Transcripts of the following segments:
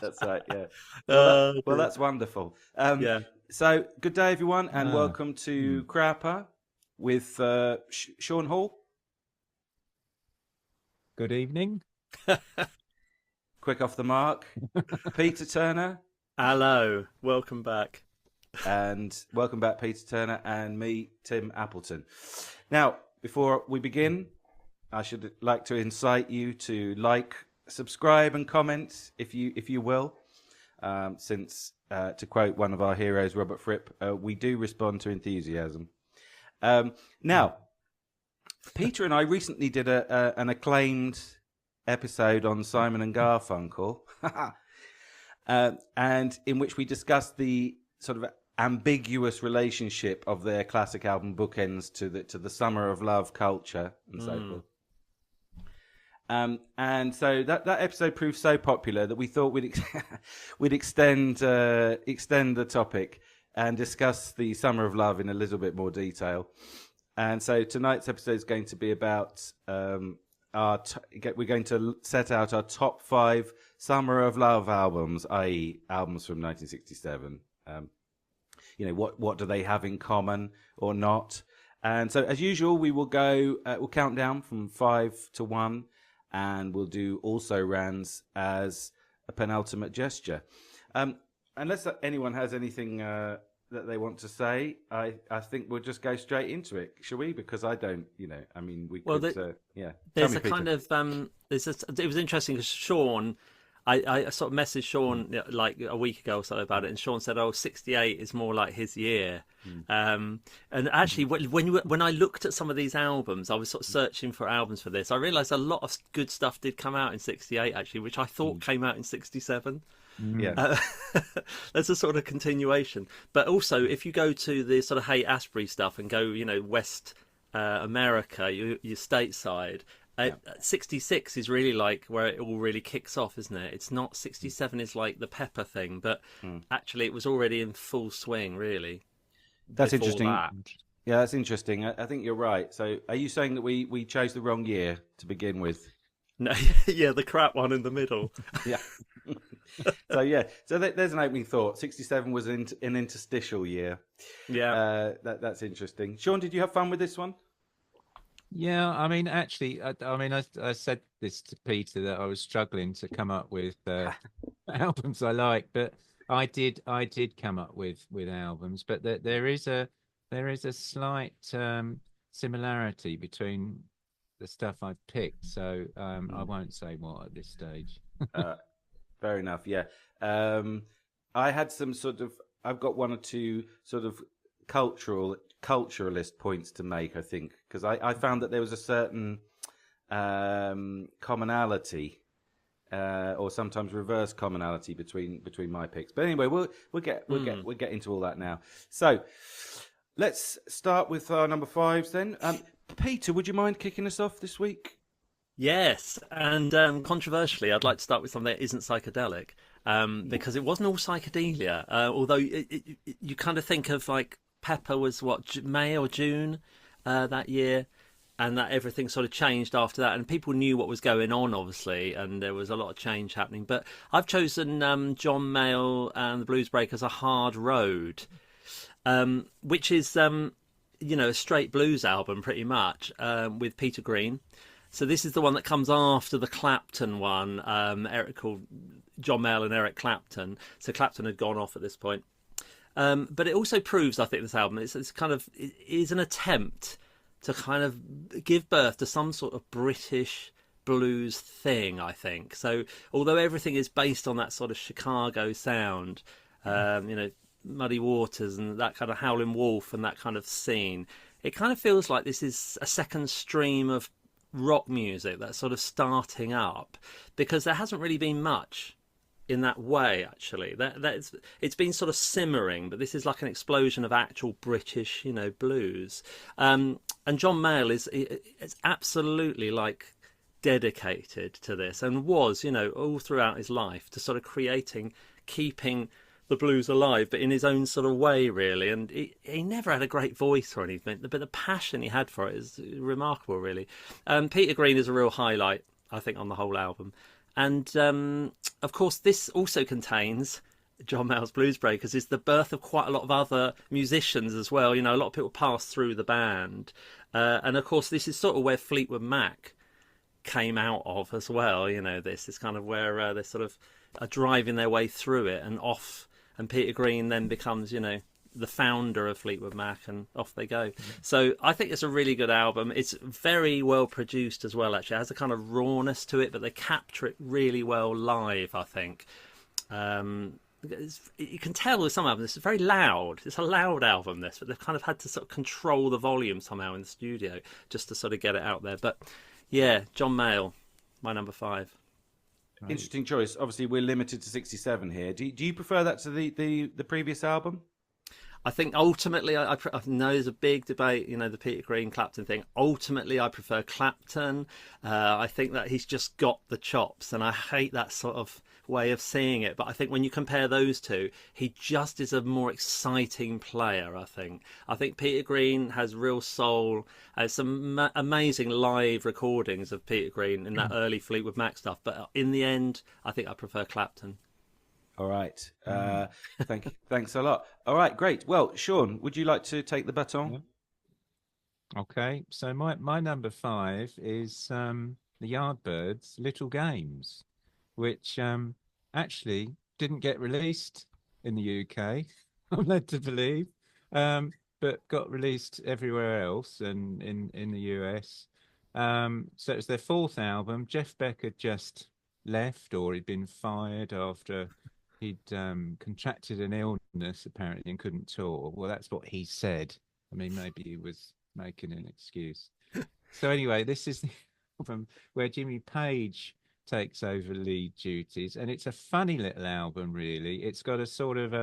That's right. Yeah. Well, Dear. that's wonderful. Yeah. So good day, everyone, and Ah, welcome to hmm. Crowper with Shaun Hall. Good evening. Quick off the mark, Peter Turner, Hello. Welcome back. and welcome back, Peter Turner, and me, Tim Appleton. Now, before we begin, I should like to incite you to like, subscribe, and comment if you will. Since, to quote one of our heroes, Robert Fripp, we do respond to enthusiasm. Now, Peter and I recently did an acclaimed episode on Simon and Garfunkel, and in which we discussed the sort of ambiguous relationship of their classic album bookends to the summer of love culture and so forth. And so that episode proved so popular that we thought we'd extend the topic and discuss the summer of love in a little bit more detail. And so tonight's episode is going to be about we're going to set out our top 5 summer of love albums, i.e., albums from 1967. What do they have in common or not? And so, as usual, we will we'll count down from 5 to 1. And we'll do also rans as a penultimate gesture. Unless anyone has anything that they want to say, I think we'll just go straight into it, shall we? Because I don't, I mean, we Well, could, yeah. there's Tell me, a kind Peter. of it was interesting because Shaun, I sort of messaged Shaun like a week ago or so about it, and Shaun said, "Oh, 68 is more like his year." And actually, when I looked at some of these albums, I was sort of searching for albums for this. I realised a lot of good stuff did come out in 68, actually, which I thought came out in 67. Yeah. There's a sort of continuation. But also, if you go to the sort of Haight Ashbury stuff and go, West America, your stateside, 66 is really like where it all really kicks off, isn't it? It's not 67 is like the Pepper thing, but actually it was already in full swing, really. That's before interesting. that. Yeah, that's interesting. I think you're right. So are you saying that we chose the wrong year to begin with? No, yeah, the crap one in the middle. Yeah. So there's an opening thought. 67 was an interstitial year. Yeah. That's interesting. Shaun, did you have fun with this one? Yeah, I mean, actually, I said this to Peter that I was struggling to come up with albums I like, but I did come up with albums, but there is a slight similarity between the stuff I've picked, so I won't say what at this stage. Fair enough. Yeah. I had some I've got one or two sort of culturalist points to make, I think, because I found that there was a certain commonality, or sometimes reverse commonality between my picks. But anyway, we'll get into all that now. So let's start with our number 5s then. Peter, would you mind kicking us off this week? Yes, and controversially, I'd like to start with something that isn't psychedelic, because it wasn't all psychedelia. Although you kind of think of like Pepper was May or June that year, and that everything sort of changed after that, and people knew what was going on, obviously, and there was a lot of change happening. But I've chosen John Mayall and the Blues Breakers' A Hard Road, which is a straight blues album pretty much, with Peter Green. So this is the one that comes after the Clapton one, called John Mayall and Eric Clapton. So Clapton had gone off at this point. But it also proves, I think, this album it is an attempt to kind of give birth to some sort of British blues thing, I think. So although everything is based on that sort of Chicago sound, Muddy Waters and that kind of Howlin' Wolf and that kind of scene, it kind of feels like this is a second stream of rock music that's sort of starting up, because there hasn't really been much in that way, actually. It's been sort of simmering, but this is like an explosion of actual British, blues. And John Mayall is absolutely like dedicated to this, and was, all throughout his life, to sort of keeping the blues alive, but in his own sort of way, really. And he never had a great voice or anything, but the passion he had for it is remarkable, really. Peter Green is a real highlight, I think, on the whole album. And of course, this also contains John Mayall's Blues Breakers, is the birth of quite a lot of other musicians as well. You know, a lot of people pass through the band. And of course, this is sort of where Fleetwood Mac came out of as well. You know, this is kind of where they sort of are driving their way through it and off. And Peter Green then becomes, you know, the founder of Fleetwood Mac, and off they go. So I think it's a really good album. It's very well produced as well, actually. It has a kind of rawness to it, but they capture it really well live, I think. You can tell with some albums, it's very loud. It's a loud album, this, but they've kind of had to sort of control the volume somehow in the studio just to sort of get it out there. But yeah, John Mayall, my number 5. Interesting choice. Obviously, we're limited to 67 here. Do you prefer that to the previous album? I think ultimately, I know there's a big debate, you know, the Peter Green Clapton thing. Ultimately, I prefer Clapton. I think that he's just got the chops, and I hate that sort of way of seeing it. But I think when you compare those two, he just is a more exciting player, I think. I think Peter Green has real soul. Some amazing live recordings of Peter Green in that early Fleetwood Mac stuff. But in the end, I think I prefer Clapton. All right. Thanks a lot. All right, great. Well, Shaun, would you like to take the baton? Yeah. Okay. So my number 5 is the Yardbirds' Little Games, which actually didn't get released in the UK, I'm led to believe, but got released everywhere else and in the US. So it's their 4th album. Jeff Beck had just left, or he'd been fired after he'd contracted an illness apparently and couldn't tour. Well, that's what he said. I mean, maybe he was making an excuse. So anyway, this is the album where Jimmy Page takes over lead duties, and it's a funny little album, really. It's got a sort of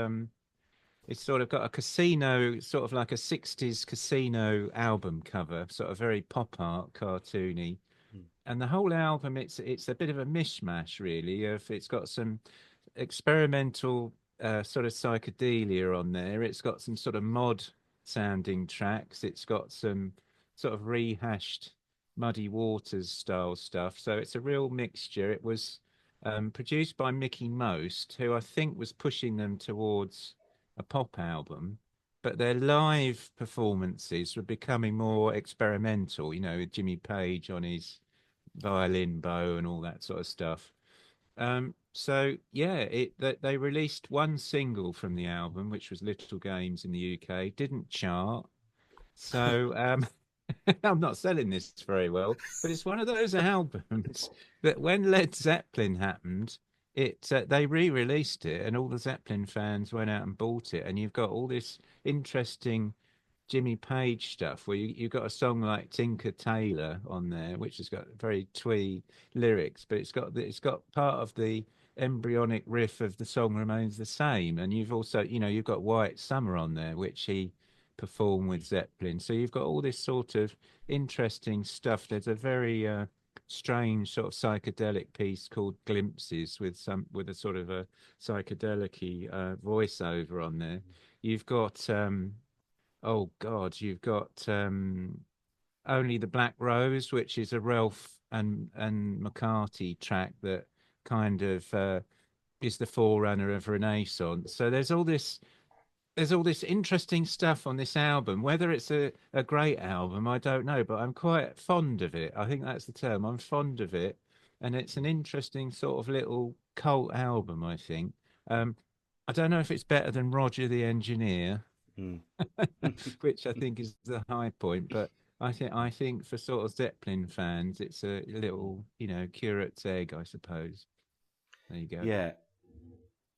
it's sort of got a casino, sort of like a 60s casino album cover, sort of very pop art, cartoony. And the whole album, it's a bit of a mishmash, really. It's got some experimental sort of psychedelia on there. It's got some sort of mod sounding tracks. It's got some sort of rehashed Muddy Waters style stuff. So it's a real mixture. It was produced by Mickey Most, who I think was pushing them towards a pop album, but their live performances were becoming more experimental, you know, with Jimmy Page on his violin bow and all that sort of stuff. So yeah, they released one single from the album, which was Little Games in the UK. Didn't chart. So I'm not selling this very well, but it's one of those albums that when Led Zeppelin happened, they re-released it, and all the Zeppelin fans went out and bought it, and you've got all this interesting Jimmy Page stuff where you've got a song like Tinker Tailor on there, which has got very twee lyrics, but it's got part of the embryonic riff of The Song Remains the Same, and you've also, you know, you've got White Summer on there, which he performed with Zeppelin. So you've got all this sort of interesting stuff. There's a very strange sort of psychedelic piece called Glimpses with a sort of a psychedelic-y voiceover on there. You've got oh God, you've got Only the Black Rose, which is a Ralph and McCarthy track that kind of is the forerunner of Renaissance. So there's all this interesting stuff on this album. Whether it's a great album, I don't know, but I'm quite fond of it. I think that's the term. I'm fond of it, and it's an interesting sort of little cult album, I think. I don't know if it's better than Roger the Engineer, which I think is the high point, but I think for sort of Zeppelin fans, it's a little, you know, curate's egg, I suppose. There you go. Yeah.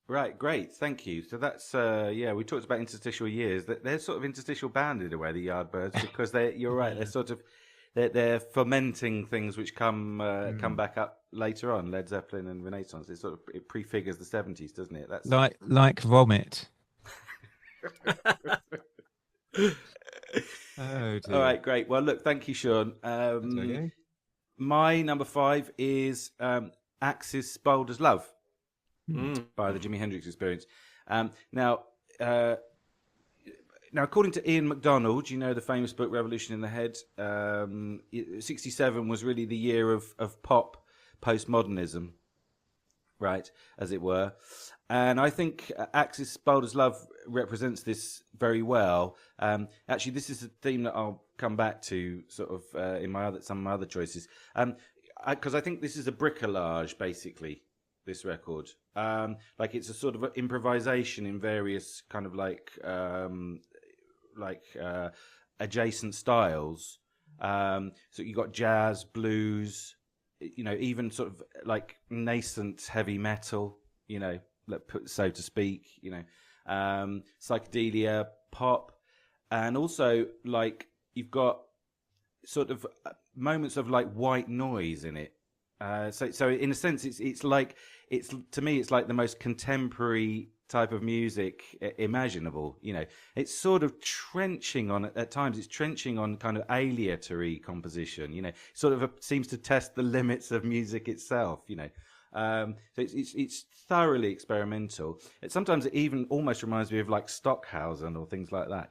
Right, great, thank you. So that's we talked about interstitial years. They're sort of interstitial band in a way, the Yardbirds, because you're right, they're sort of they're fermenting things which come back up later on. Led Zeppelin and Renaissance. It prefigures the 70s, doesn't it? That's like vomit. Oh, dear. All right, great. Well, look, thank you, Shaun. Okay. My number 5 is Axis Bold as Love by the Jimi Hendrix Experience. Now, according to Ian MacDonald, you know, the famous book Revolution in the Head, 67 was really the year of pop postmodernism. right, as it were. And I think Axis Bold as Love represents this very well. Actually, this is a theme that I'll come back to sort of in some of my other choices. Because I think this is a bricolage, basically, this record. Like it's a sort of improvisation in various kind of like adjacent styles. So you got jazz, blues, even sort of like nascent heavy metal, so to speak, psychedelia, pop, and also like you've got sort of moments of like white noise in it. So in a sense, it's to me, it's like the most contemporary type of music imaginable. It's sort of trenching on at times. It's trenching on kind of aleatory composition. Sort of seems to test the limits of music itself. So it's thoroughly experimental. Sometimes it even almost reminds me of like Stockhausen or things like that.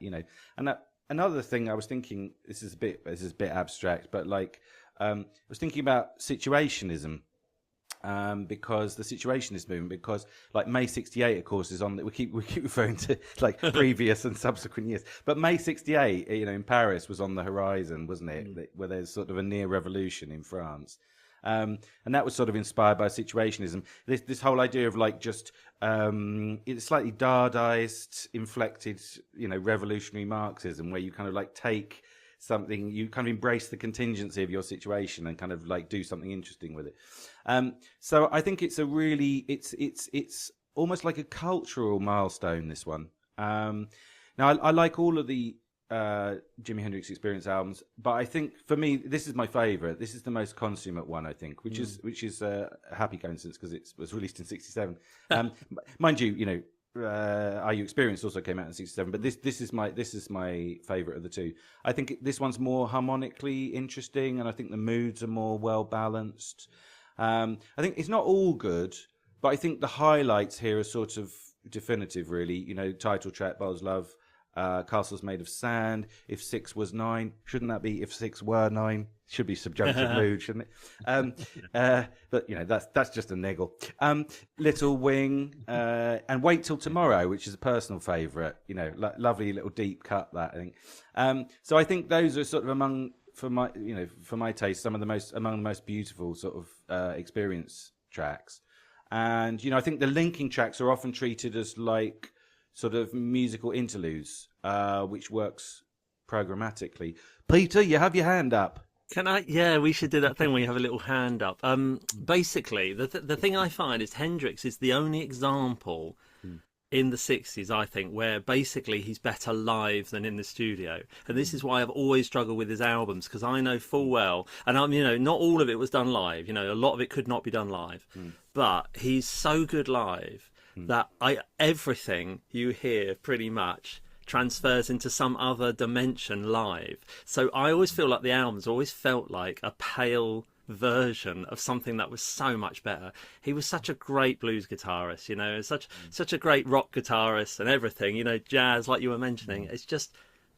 And another thing I was thinking, this is a bit abstract, but like I was thinking about situationism. Because the situationist movement, because like May '68, of course, is on. We keep referring to like previous and subsequent years, but May '68, in Paris was on the horizon, wasn't it? Where there's sort of a near revolution in France, and that was sort of inspired by situationism. This whole idea of like just it's slightly Dadaist, inflected, revolutionary Marxism, where you kind of like take something, you kind of embrace the contingency of your situation and kind of like do something interesting with it. So I think it's a really, it's almost like a cultural milestone, this one. Now I like all of the Jimi Hendrix Experience albums, but I think for me this is my favorite. This is the most consummate one, I think, which is a happy coincidence because it was released in '67. Mind you, Are You Experienced also came out in '67, but this is my favorite of the two. I think this one's more harmonically interesting, and I think the moods are more well balanced. I think it's not all good, but I think the highlights here are sort of definitive, really. Title track, Buzz Love, Castles Made of Sand, If 6 Was 9. Shouldn't that be If 6 Were 9? Should be subjunctive mood, shouldn't it? But that's just a niggle. Little Wing, and Wait Till Tomorrow, which is a personal favourite. Lovely little deep cut, that, I think. So I think those are sort of for my taste, among the most beautiful sort of experience tracks. And I think the linking tracks are often treated as like sort of musical interludes, which works programmatically. Peter, you have your hand up. Can I? Yeah, we should do that thing where you have a little hand up. Basically, the thing I find is Hendrix is the only example in the '60s, I think, where basically he's better live than in the studio. And this is why I've always struggled with his albums, because I know full well, and not all of it was done live. A lot of it could not be done live, but he's so good live that everything you hear pretty much transfers into some other dimension live. So I always feel like the albums always felt like a pale version of something that was so much better. He was such a great blues guitarist, such a great rock guitarist and everything, jazz, like you were mentioning. It's just,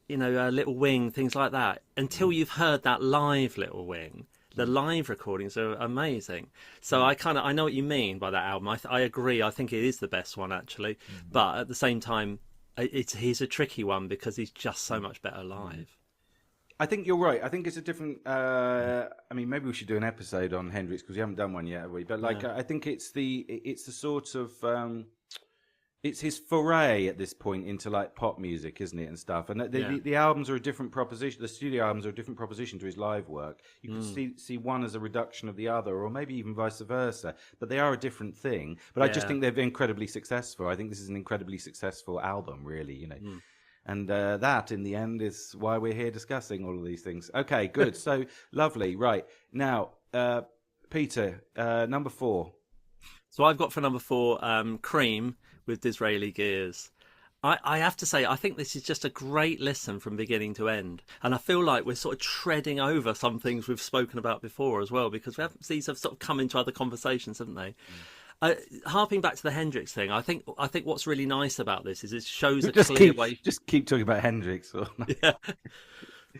Little Wing, things like that. Until you've heard that live Little Wing, the live recordings are amazing. So I know what you mean by that album. I agree. I think it is the best one, actually. But at the same time, he's a tricky one because he's just so much better live. I think you're right. I think it's a different. Maybe we should do an episode on Hendrix because we haven't done one yet, have we? But I think it's the sort of it's his foray at this point into like pop music, isn't it, and stuff. And the albums are a different proposition. The studio albums are a different proposition to his live work. You can see one as a reduction of the other, or maybe even vice versa. But they are a different thing. But I just think they've been incredibly successful. I think this is an incredibly successful album, really. And that, in the end, is why we're here discussing all of these things. Okay, good. So, lovely. Right. Now, Peter, number 4. So I've got for number 4, Cream with Disraeli Gears. I have to say, I think this is just a great listen from beginning to end. And I feel like we're sort of treading over some things we've spoken about before as well, because these have sort of come into other conversations, haven't they? Harping back to the Hendrix thing, I think what's really nice about this is it shows a clear way. Just keep talking about Hendrix.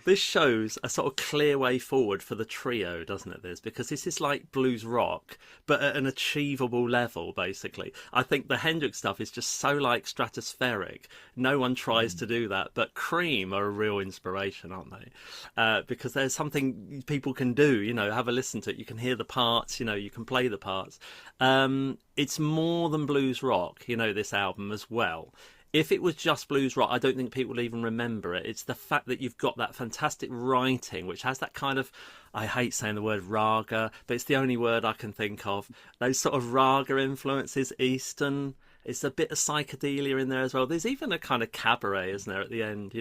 This shows a sort of clear way forward for the trio, doesn't it? Because this is like blues rock, but at an achievable level, basically. I think the Hendrix stuff is just so like stratospheric. No one tries to do that, but Cream are a real inspiration, aren't they? Because there's something people can do. Have a listen to it. You can hear the parts. You can play the parts. It's more than blues rock. This album as well. If it was just blues rock, I don't think people would even remember it. It's the fact that you've got that fantastic writing, which has that kind of, I hate saying the word raga, but it's the only word I can think of. Those sort of raga influences, Eastern. It's a bit of psychedelia in there as well. There's even a kind of cabaret, isn't there, at the end,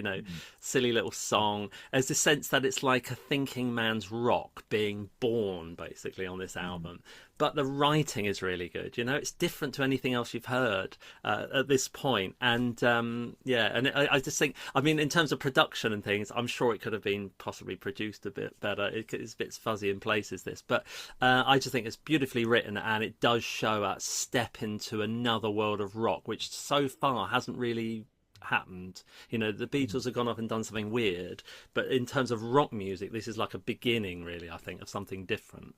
silly little song. There's this sense that it's like a thinking man's rock being born, basically, on this album. But the writing is really good. It's different to anything else you've heard at this point. And I just think, in terms of production and things, I'm sure it could have been possibly produced a bit better. It's a bit fuzzy in places, this. But I just think it's beautifully written, and it does show a step into another world of rock, which so far hasn't really happened. The Beatles have gone off and done something weird. But in terms of rock music, this is like a beginning, really, I think, of something different.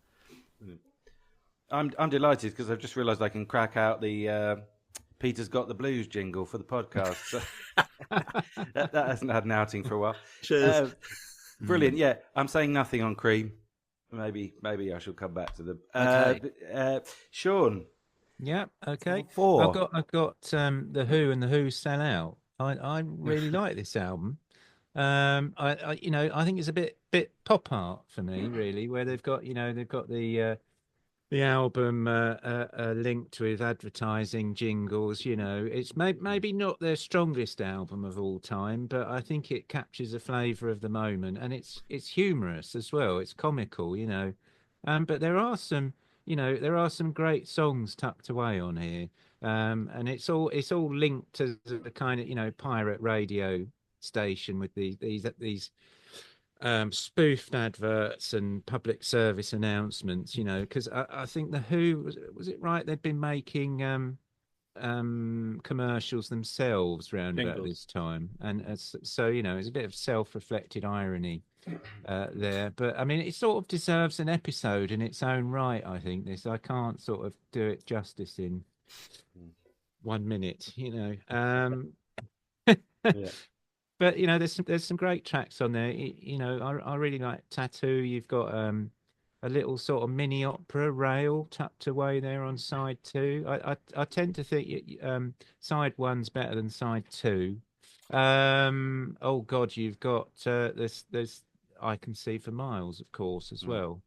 I'm delighted because I've just realised I can crack out the Peter's Got the Blues jingle for the podcast. So that hasn't had an outing for a while. Cheers. Brilliant. Yeah, I'm saying nothing on Cream. Maybe I shall come back to them. Okay. Sean. Yeah. Okay. 4. I've got the Who and the Who Sell Out. I really like this album. I think it's a bit pop art for me, really, where they've got the album linked with advertising jingles. It's maybe not their strongest album of all time, but I think it captures a flavour of the moment, and it's humorous as well. It's comical, but there are some great songs tucked away on here, and it's all linked to the kind of pirate radio station with these spoofed adverts and public service announcements, because I think the Who was it right? They'd been making commercials themselves round about this time, and so it's a bit of self-reflected irony there. But it sort of deserves an episode in its own right. I think I can't sort of do it justice in 1 minute, Yeah. But there's some great tracks on there. I really like Tattoo. You've got a little sort of mini opera rail tucked away there on side 2. I tend to think side 1's better than side 2. Oh God, you've got there's I Can See for Miles, of course, as well.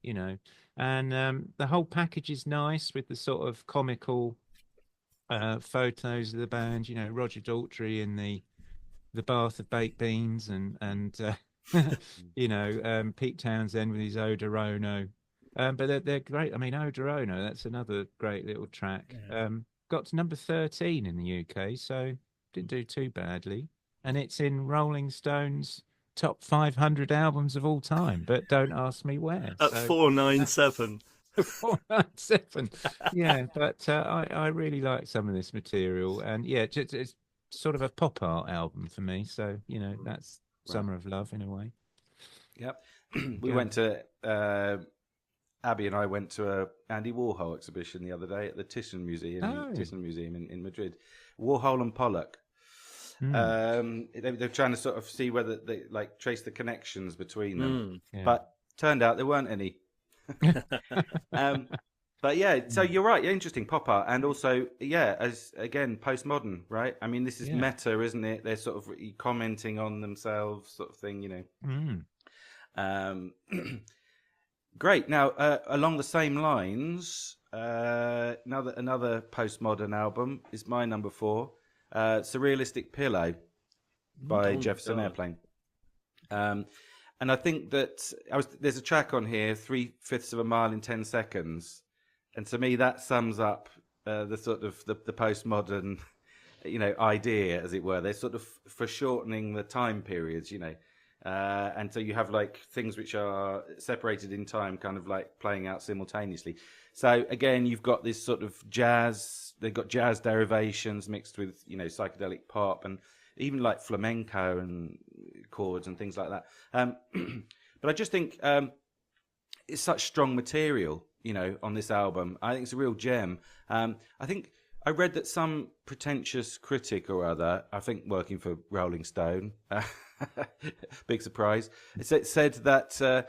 And the whole package is nice with the sort of comical photos of the band. Roger Daltrey in the bath of baked beans and Pete Townsend with his Odorono. But they're great. Odorono, that's another great little track. Yeah. Got to number 13 in the UK, so didn't do too badly. And it's in Rolling Stone's top 500 albums of all time, but don't ask me where. At 497. 497. Yeah, but I really like some of this material. And yeah, it's sort of a pop art album for me, so that's Summer of Love in a way. Yep. We went to Abby and I went to a Andy Warhol exhibition the other day at the Thyssen Museum in Madrid. Warhol and Pollock. They're trying to sort of see whether they trace the connections between them, but turned out there weren't any. But yeah, so you're right. Interesting pop art, and also as again postmodern, right? This is meta, isn't it? They're sort of commenting on themselves, sort of thing, Great. Now, along the same lines, another postmodern album is my number 4, "Surrealistic Pillow" by Jefferson Airplane. And I think that there's a track on here, 3/5 of a mile in 10 seconds. And to me, that sums up the sort of the postmodern, idea, as it were. They're sort of foreshortening the time periods, and so you have things which are separated in time, kind of playing out simultaneously. So again, you've got this sort of jazz. They've got jazz derivations mixed with psychedelic pop and even flamenco and chords and things like that. But I just think it's such strong material, on this album. I think it's a real gem. I think I read that some pretentious critic or other, I think working for Rolling Stone, big surprise, it said that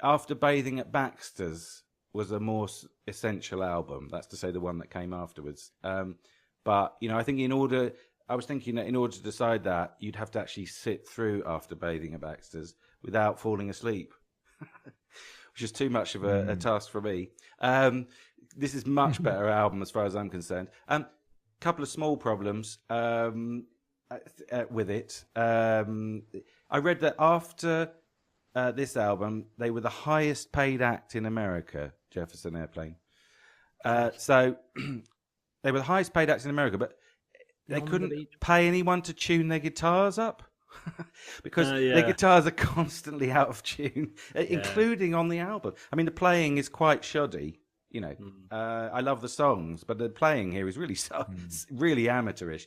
After Bathing at Baxter's was a more essential album. That's to say the one that came afterwards. But, I think I was thinking that in order to decide that, you'd have to actually sit through After Bathing at Baxter's without falling asleep, which is too much of a task for me. This is much better album as far as I'm concerned. Couple of small problems with it. I read that after this album, they were the highest paid act in America, Jefferson Airplane. So they were the highest paid acts in America, but they couldn't pay anyone to tune their guitars up because their guitars are constantly out of tune, including on the album. I mean, the playing is quite shoddy. I love the songs, but the playing here is really really amateurish.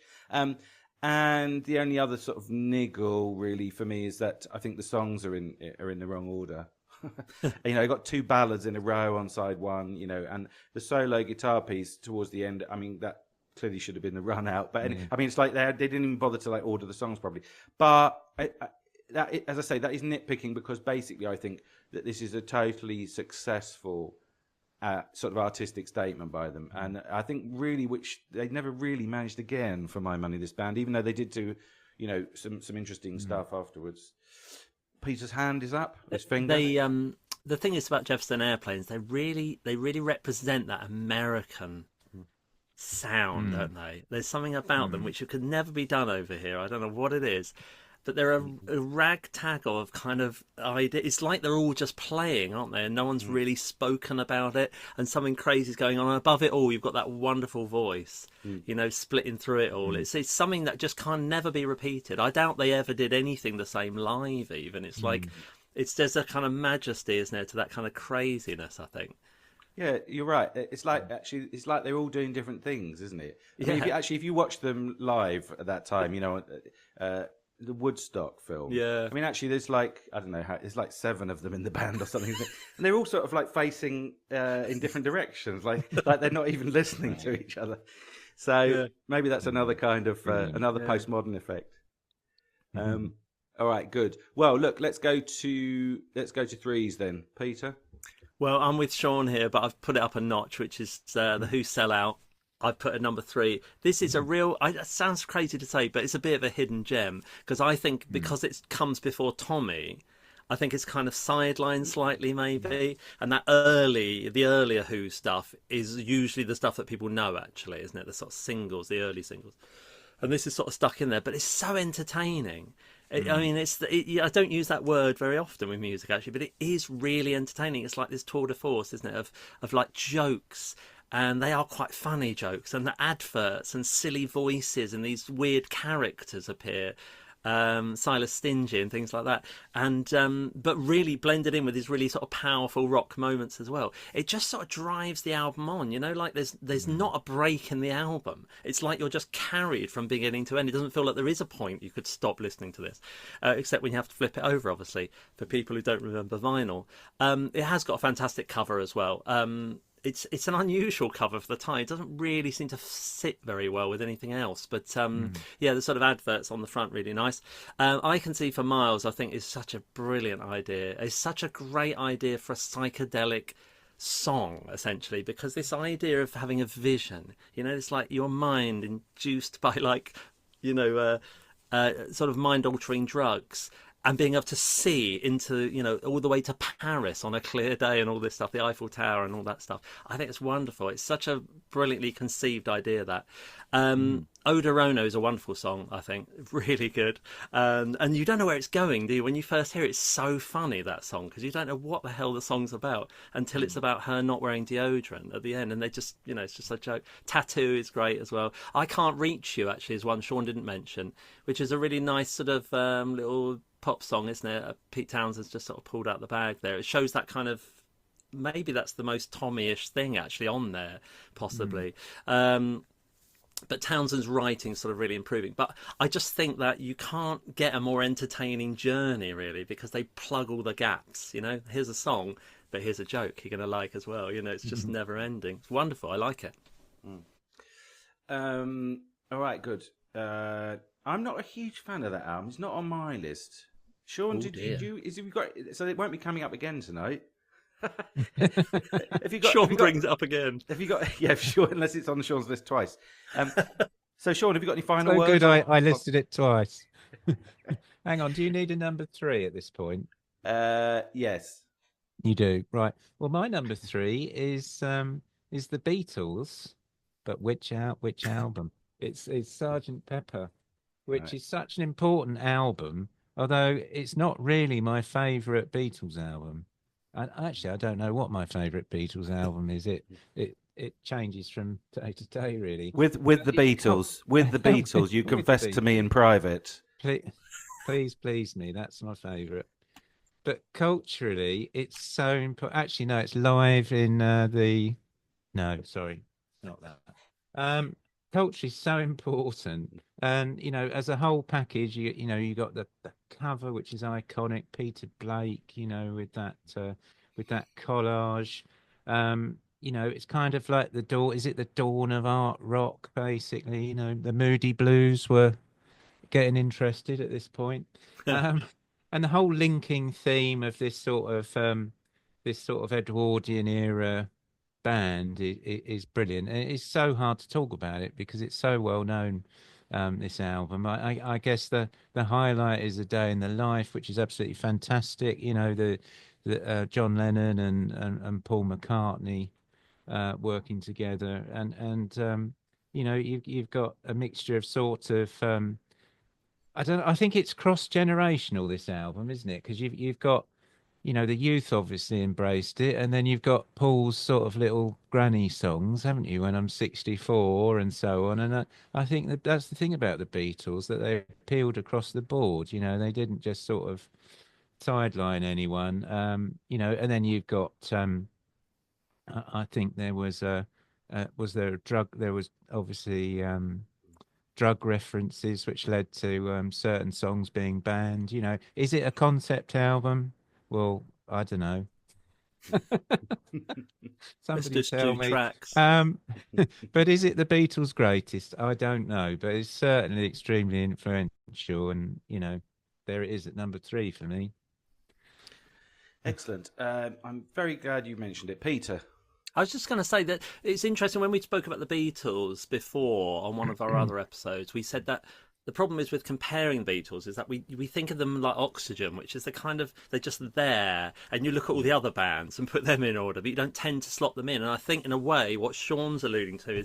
And the only other sort of niggle, really, for me is that I think the songs are in the wrong order. I got 2 ballads in a row on side one, and the solo guitar piece towards the end. I mean, that clearly should have been the run out. But I mean, it's like they didn't even bother to order the songs properly. But as I say, that is nitpicking because basically I think that this is a totally successful sort of artistic statement by them, and I think really which they never really managed again for my money, this band, even though they did do some interesting stuff afterwards. Peter's hand is up, his finger. The thing is about Jefferson Airplanes, they really represent that American sound, don't they? There's something about them which could never be done over here. I don't know what it is, but they're a ragtag of kind of idea. It's like they're all just playing, aren't they? And no one's really spoken about it, and something crazy is going on. And above it all, you've got that wonderful voice, splitting through it all. It's something that just can never be repeated. I doubt they ever did anything the same live, even. It's like, there's a kind of majesty, isn't there, to that kind of craziness, I think. Yeah, you're right. It's like they're all doing different things, isn't it? I mean, if you watch them live at that time, the Woodstock film. Yeah. I mean, actually, there's there's like 7 of them in the band or something, and they're all sort of like facing in different directions, like they're not even listening to each other. So maybe that's another kind of another postmodern effect. All right, good. Well, look, let's go to threes then, Peter. Well, I'm with Shaun here, but I've put it up a notch, which is the Who Sell Out. I've put at number 3. This is a real, it sounds crazy to say, but it's a bit of a hidden gem, because I think because it comes before Tommy, I think it's kind of sidelined slightly maybe, and the earlier Who stuff is usually the stuff that people know, actually, isn't it? The sort of singles, the early singles. And this is sort of stuck in there, but it's so entertaining. I mean, I don't use that word very often with music, actually, but it is really entertaining. It's like this tour de force, isn't it, of like jokes. And they are quite funny jokes, and the adverts and silly voices and these weird characters appear, Silas Stingy and things like that, and but really blended in with these really sort of powerful rock moments as well. It just sort of drives the album on, like there's not a break in the album. It's like you're just carried from beginning to end. It doesn't feel like there is a point you could stop listening to this, except when you have to flip it over, obviously, for people who don't remember vinyl. It has got a fantastic cover as well. It's an unusual cover for the time. It doesn't really seem to sit very well with anything else. But the sort of adverts on the front, really nice. I Can See for Miles, I think, is such a brilliant idea. It's such a great idea for a psychedelic song, essentially, because this idea of having a vision, it's like your mind induced by sort of mind-altering drugs, and being able to see into, all the way to Paris on a clear day and all this stuff, the Eiffel Tower and all that stuff. I think it's wonderful. It's such a brilliantly conceived idea, that. Odorono is a wonderful song, I think. Really good. And you don't know where it's going, do you? When you first hear it, it's so funny, that song, because you don't know what the hell the song's about until it's about her not wearing deodorant at the end. And they just, it's just a joke. Tattoo is great as well. I Can't Reach You, actually, is one Shaun didn't mention, which is a really nice sort of little pop song, isn't it? Pete Townsend's just sort of pulled out the bag there. It shows that kind of, maybe that's the most Tommy-ish thing actually on there, possibly. but Townsend's writing sort of really improving. But I just think that you can't get a more entertaining journey, really, because they plug all the gaps. Here's a song, but here's a joke you're going to like as well. It's just never ending. It's wonderful. I like it. All right, good. I'm not a huge fan of that album. It's not on my list. Sean, did you? So it won't be coming up again tonight. Sean brings it up again. Have you got? Yeah, sure. Unless it's on Sean's list twice. So Sean, have you got any final so words? Good, I listed it twice. Hang on. Do you need a number 3 at this point? Yes. You do, right? Well, my number 3 is the Beatles, but which album? It's Sergeant Pepper, which is such an important album. Although it's not really my favourite Beatles album. And actually, I don't know what my favourite Beatles album is. It changes from day to day, really. With the Beatles, you confessed to me in private. Please me. That's my favourite. But culturally, it's so important. Actually, no, it's live in No, sorry, not that. Culture is so important, and as a whole package, you got the cover, which is iconic, Peter Blake, with that collage. It's kind of like the dawn. Is it the dawn of art rock? Basically, the Moody Blues were getting interested at this point, and the whole linking theme of this sort of Edwardian era band is brilliant, and it's so hard to talk about it because it's so well known. This album, I guess the highlight is A Day in the Life, which is absolutely fantastic. The John Lennon and Paul McCartney working together, and you've got a mixture of sort of I think it's cross generational, this album, isn't it? Because you've got the youth obviously embraced it, and then you've got Paul's sort of little granny songs, haven't you? When I'm 64 and so on. And I think that's the thing about the Beatles, that they appealed across the board. They didn't just sort of sideline anyone. And then you've got I think there was there was obviously drug references which led to certain songs being banned. Is it a concept album? Well, I don't know. Somebody tell me. Tracks. But is it the Beatles' greatest? I don't know, but it's certainly extremely influential, and there it is at number 3 for me. Excellent. I'm very glad you mentioned it, Peter. I was just going to say that it's interesting, when we spoke about the Beatles before on one of our other episodes, we said that the problem is with comparing Beatles is that we think of them like oxygen, which is they're just there, and you look at all the other bands and put them in order, but you don't tend to slot them in. And I think in a way what Sean's alluding to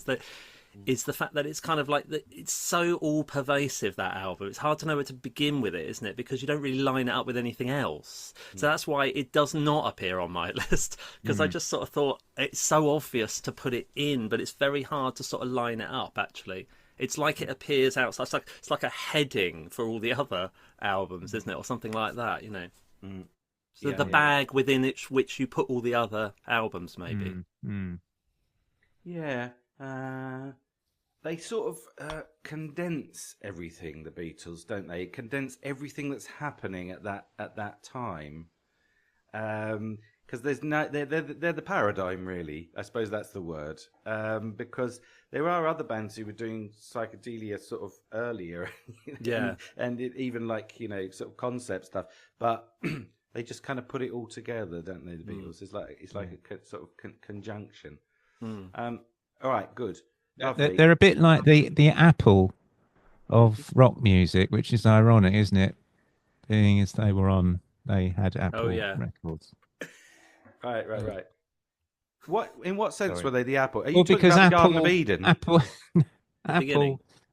is the fact that it's kind of like it's so all pervasive, that album. It's hard to know where to begin with it, isn't it? Because you don't really line it up with anything else. So that's why it does not appear on my list, because I just sort of thought it's so obvious to put it in, but it's very hard to sort of line it up, actually. It's like it appears outside. It's like a heading for all the other albums, isn't it, or something like that? So the bag within which you put all the other albums, maybe. Yeah, they sort of condense everything. The Beatles, don't they? Condense everything that's happening at that time. Because they're the paradigm, really. I suppose that's the word. Because there are other bands who were doing psychedelia sort of earlier, and even like sort of concept stuff, but they just kind of put it all together, don't they? The Beatles. It's like a sort of conjunction. All right, good. They're a bit like the Apple of rock music, which is ironic, isn't it? Being as they had Apple records. Right. In what sense were they the Apple? Are you Well, talking because about the Garden of Eden?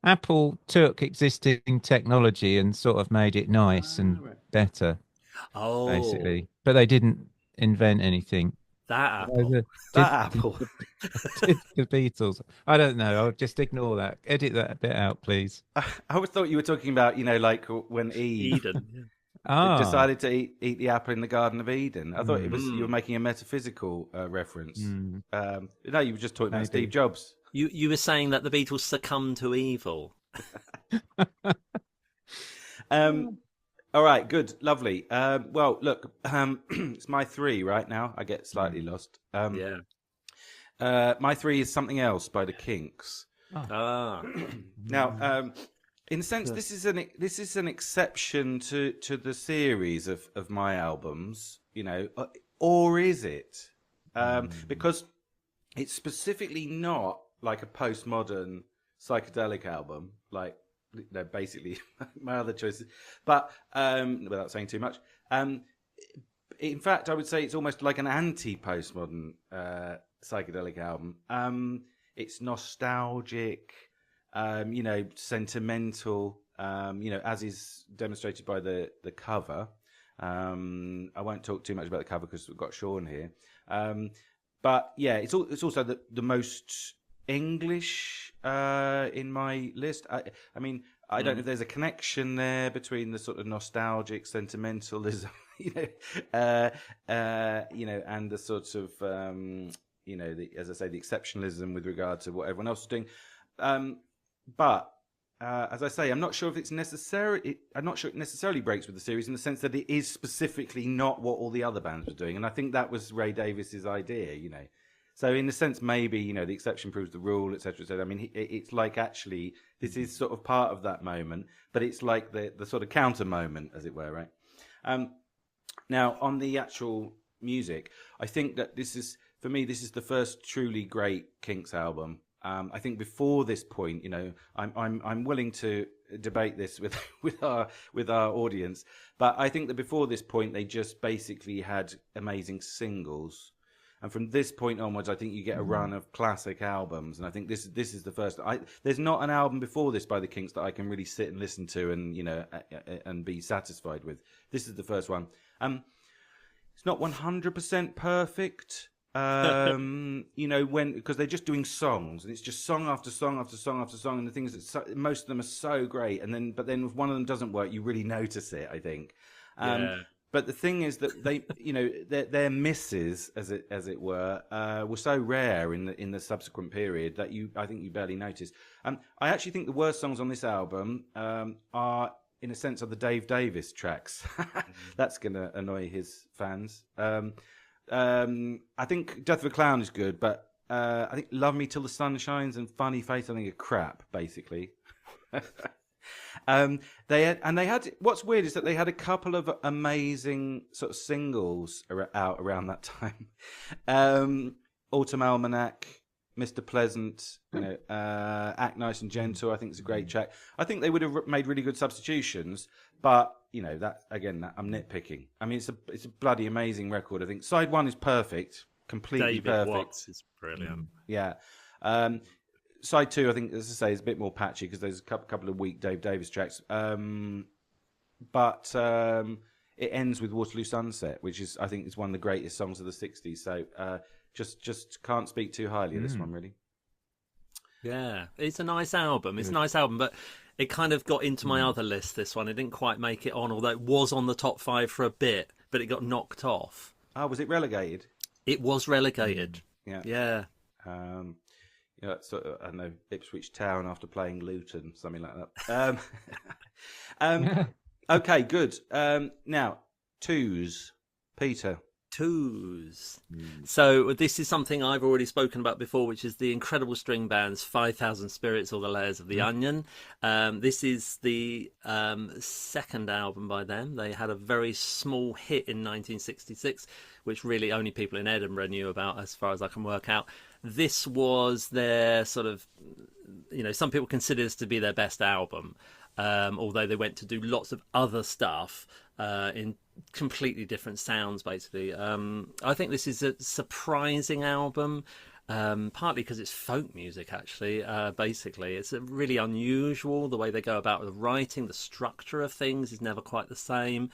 Apple took existing technology and sort of made it nice and better, basically. But they didn't invent anything. That Apple. Apple. The Beatles. I don't know. I'll just ignore that. Edit that bit out, please. I always thought you were talking about, like when Eden. Decided to eat the apple in the Garden of Eden. I thought you were making a metaphysical reference. No, you were just talking about Steve Jobs. You were saying that the Beatles succumbed to evil. All right, good, lovely. Well, look, it's my three right now. I get slightly lost. Yeah. My three is Something Else by the Kinks. Ah. Now, in a sense, this is an exception to the series of my albums, you know, or is it? Because it's specifically not like a postmodern psychedelic album, like, you know, basically my other choices. But without saying too much, in fact, I would say it's almost like an anti-postmodern psychedelic album. It's nostalgic, you know, sentimental, you know, as is demonstrated by the cover. I won't talk too much about the cover because we've got Shaun here. But yeah, it's also the most English in my list. I mean, I don't know if there's a connection there between the sort of nostalgic sentimentalism, you know, and the sort of you know, as I say, the exceptionalism with regard to what everyone else is doing. But as I say, I'm not sure if it's necessary. I'm not sure it necessarily breaks with the series in the sense that it is specifically not what all the other bands were doing, and I think that was Ray Davies's idea. You know, so in a sense, maybe, you know, the exception proves the rule, etc., etc. I mean, it's like actually this is sort of part of that moment, but it's like the sort of counter moment, as it were, right? Now, on the actual music, I think that this is, for me, this is the first truly great Kinks album. I think before this point, you know, I'm willing to debate this with our audience, but I think that before this point, they just basically had amazing singles, and from this point onwards, I think you get a run of classic albums, and I think this is the first. There's not an album before this by the Kinks that I can really sit and listen to and, you know, and be satisfied with. This is the first one. It's not 100% perfect. You know, because they're just doing songs, and it's just song after song after song after song, and the things that most of them are so great, but then if one of them doesn't work, you really notice it, I think. But the thing is that they, you know, their misses, as it were so rare in the subsequent period that I think you barely notice. I actually think the worst songs on this album are, in a sense, are the Dave Davis tracks. That's going to annoy his fans. I think Death of a Clown is good, but I think Love Me Till the Sun Shines and Funny Face, I think, are crap, basically. They had what's weird is that they had a couple of amazing sort of singles out around that time. Autumn Almanac, Mr. Pleasant, you know, Act Nice and Gentle, I think it's a great track. I think they would have made really good substitutions, but, you know, that again, I'm nitpicking. I mean, it's a bloody amazing record. I think side one is perfect, completely David perfect. Watts is brilliant. Yeah. Side two, I think, as I say, is a bit more patchy because there's a couple of weak Dave Davis tracks. But it ends with Waterloo Sunset, which is, I think, is one of the greatest songs of the '60s. So just can't speak too highly of this one, really. Yeah, it's a nice album. It's a nice album, but it kind of got into my other list, this one. It didn't quite make it on, although it was on the top 5 for a bit, but it got knocked off. Oh, was it relegated? It was relegated. Yeah. Yeah. You know, sort of, I don't know, Ipswich Town after playing Luton, something like that. Okay, good. Now, twos. Peter. Twos. So this is something I've already spoken about before, which is the incredible string band's 5,000 Spirits or the Layers of the Onion. This is the second album by them. They had a very small hit in 1966, which really only people in Edinburgh knew about, as far as I can work out. This was their sort of, you know, some people consider this to be their best album, although they went to do lots of other stuff in completely different sounds, basically. I think this is a surprising album, partly because it's folk music, actually. Basically, it's really unusual. The way they go about the writing, the structure of things is never quite the same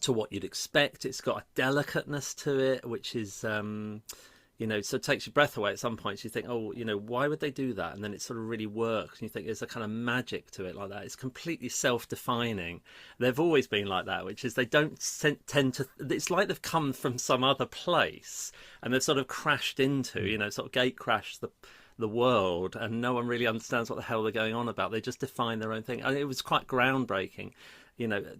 to what you'd expect. It's got a delicateness to it, which is so it takes your breath away at some points. You think, oh, why would they do that? And then it sort of really works. And you think there's a kind of magic to it like that. It's completely self-defining. They've always been like that, which is they don't tend to, it's like they've come from some other place and they've sort of crashed into, sort of gate crashed the world, and no one really understands what the hell they're going on about. They just define their own thing. And it was quite groundbreaking.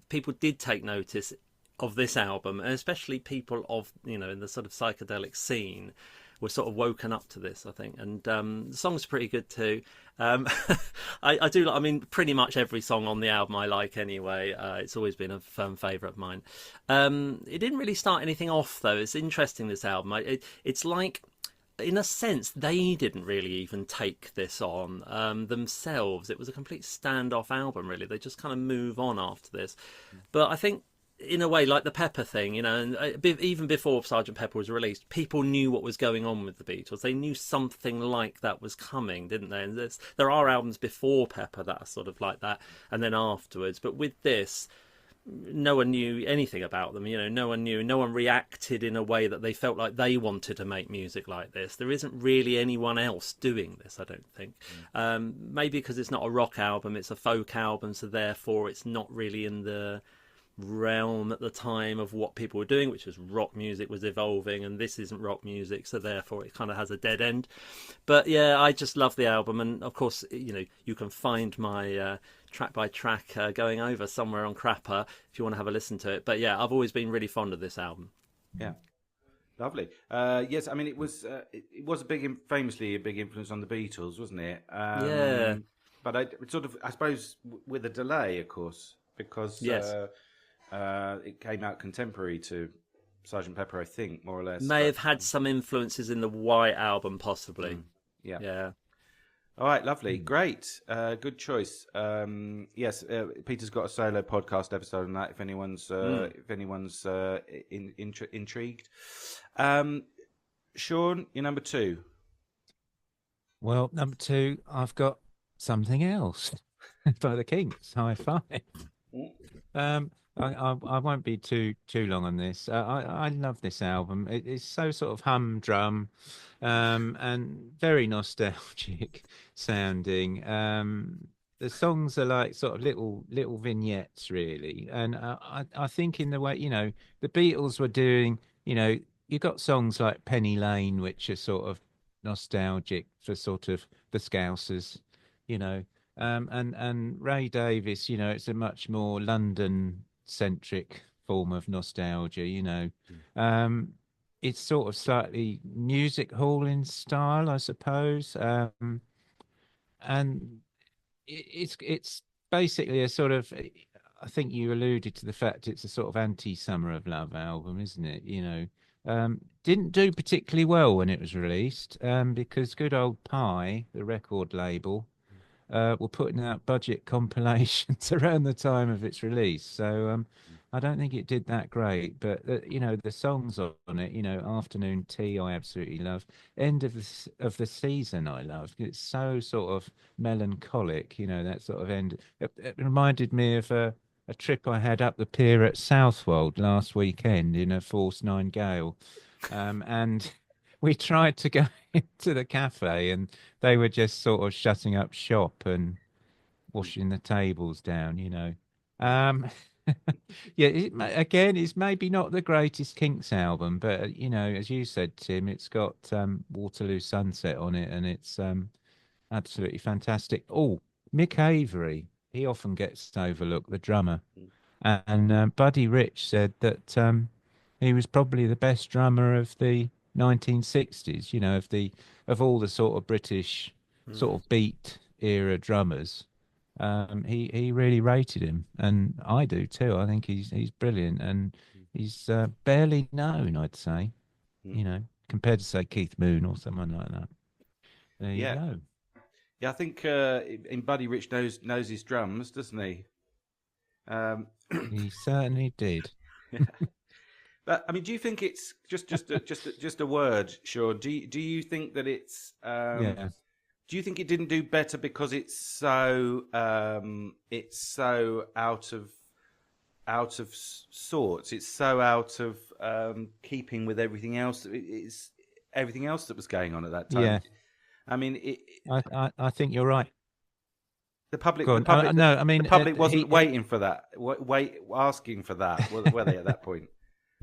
People did take notice of this album, and especially people of in the sort of psychedelic scene were sort of woken up to this, I think. And the song's pretty good too. I do. I mean, pretty much every song on the album I like anyway. It's always been a firm favourite of mine. It didn't really start anything off though. It's interesting, this album. It's like, in a sense, they didn't really even take this on themselves. It was a complete standoff album, really. They just kind of move on after this. But I think, in a way, like the Pepper thing, and even before Sergeant Pepper was released, people knew what was going on with the Beatles. They knew something like that was coming, didn't they? And there are albums before Pepper that are sort of like that, and then afterwards. But with this, no one knew anything about them. No one reacted in a way that they felt like they wanted to make music like this. There isn't really anyone else doing this, I don't think. Maybe because it's not a rock album, it's a folk album, so therefore it's not really in the realm at the time of what people were doing, which was rock music was evolving, and this isn't rock music, so therefore it kind of has a dead end. But yeah, I just love the album, and of course, you can find my track by track going over somewhere on Crapper if you want to have a listen to it. But yeah, I've always been really fond of this album. Yeah, lovely. Yes, I mean it was famously a big influence on the Beatles, wasn't it? Yeah, but I suppose with a delay, of course, because yes. It came out contemporary to Sgt. Pepper, I think, more or less. May have had some influences in the White Album, possibly. Yeah. All right, lovely, great, good choice. Yes, Peter's got a solo podcast episode on that. If anyone's intrigued. Shaun, you're number 2. Well, number 2, I've got Something Else by the Kinks. High five. I won't be too long on this. I love this album. It's so sort of humdrum, and very nostalgic sounding. The songs are like sort of little vignettes, really. And I think in the way, the Beatles were doing, you got songs like Penny Lane, which are sort of nostalgic for sort of the Scousers, and Ray Davies, it's a much more London centric form of nostalgia. It's sort of slightly music hall in style, I suppose, and it's basically a sort of, I think you alluded to the fact it's a sort of anti-Summer of Love album, isn't it? Didn't do particularly well when it was released, because good old Pie, the record label, were putting out budget compilations around the time of its release. So I don't think it did that great. But, the songs on it, Afternoon Tea, I absolutely love. End of the Season, I love. It's so sort of melancholic, that sort of end. It reminded me of a trip I had up the pier at Southwold last weekend in a Force 9 gale. And we tried to go into the cafe and they were just sort of shutting up shop and washing the tables down, Yeah, again, it's maybe not the greatest Kinks album, but, as you said, Tim, it's got Waterloo Sunset on it, and it's absolutely fantastic. Oh, Mick Avery, he often gets overlooked, the drummer. And Buddy Rich said that he was probably the best drummer of the 1960s, of all the sort of British sort of beat era drummers. He really rated him, and I do too. I think he's brilliant, and he's barely known, I'd say, compared to say Keith Moon or someone like that. There you go. Yeah, I think in Buddy Rich knows his drums, doesn't he? He certainly did. But I mean, do you think it's just a word, Shaun? Do you think that it's Yeah. Do you think it didn't do better because it's so out of sorts? It's so out of keeping with everything else. everything else that was going on at that time. Yeah. I mean, I think you're right. the public, Go the on. public, No, I mean, the public wasn't he, waiting for that. Asking for that, were they at that point?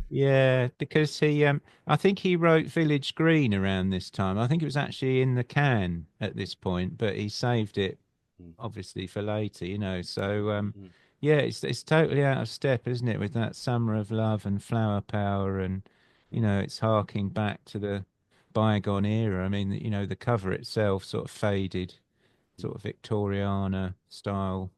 yeah, because I think he wrote Village Green around this time. I think it was actually in the can at this point, but he saved it Mm. obviously for later, you know. So Mm. yeah, it's totally out of step, isn't it, with that Summer of Love and Flower Power, and you know, it's harking back to the bygone era. I mean, you know, the cover itself sort of faded, sort of Victoriana style.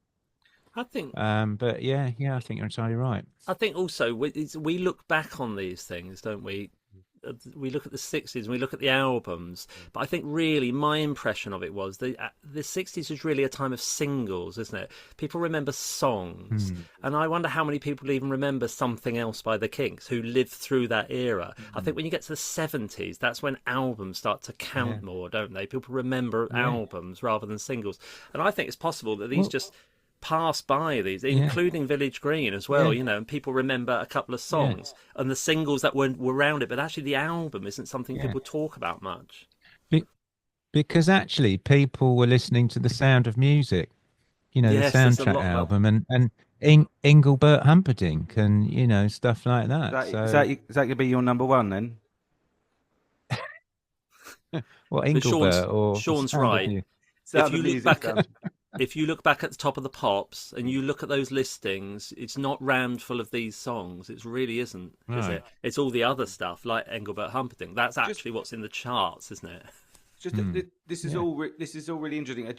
I think But yeah, I think you're entirely right. I think also we look back on these things, don't we? We look at the 60s and we look at the albums, but I think really my impression of it was the 60s was really a time of singles, isn't it? People remember songs, and I wonder how many people even remember Something Else by the Kinks who lived through that era. I think when you get to the 70s, that's when albums start to count more, don't they? People remember albums rather than singles, and I think it's possible that these just pass by these, including Village Green as well, you know, and people remember a couple of songs and the singles that were around it, but actually the album isn't something people talk about much. Because actually people were listening to The Sound of Music, you know, the Yes, there's a soundtrack lot. album, and Engelbert Humperdinck and, you know, stuff like that. Is that going to be your number one then? What, But Engelbert or Sean's Sound of right. Music? If you look back at if you look back at the top of the pops and you look at those listings, it's not rammed full of these songs. It really isn't, is it? It's all the other stuff like Engelbert Humperdinck. That's actually what's in the charts, isn't it? This is all really interesting. I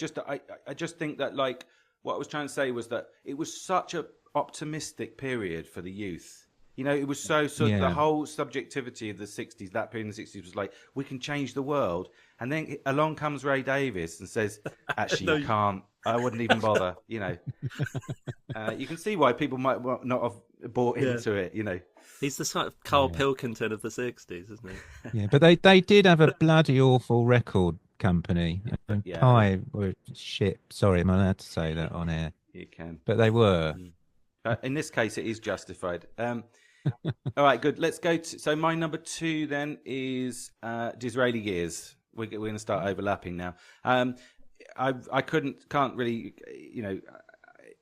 just think that, like, what I was trying to say was that it was such a optimistic period for the youth. You know, it was so the whole subjectivity of the 60s, that period in the 60s was like, we can change the world. And then along comes Ray Davies and says, actually, you can't. I wouldn't even bother, you know. You can see why people might not have bought into it, you know. He's the sort of Carl Pilkington of the 60s, isn't he? Yeah, but they did have a bloody awful record company. Pie were shit. Sorry, am I allowed to say that on air? You can. But they were. In this case, it is justified. All right, good. Let's go to... So my number 2 then is Disraeli Gears. We're going to start overlapping now. I can't really, you know,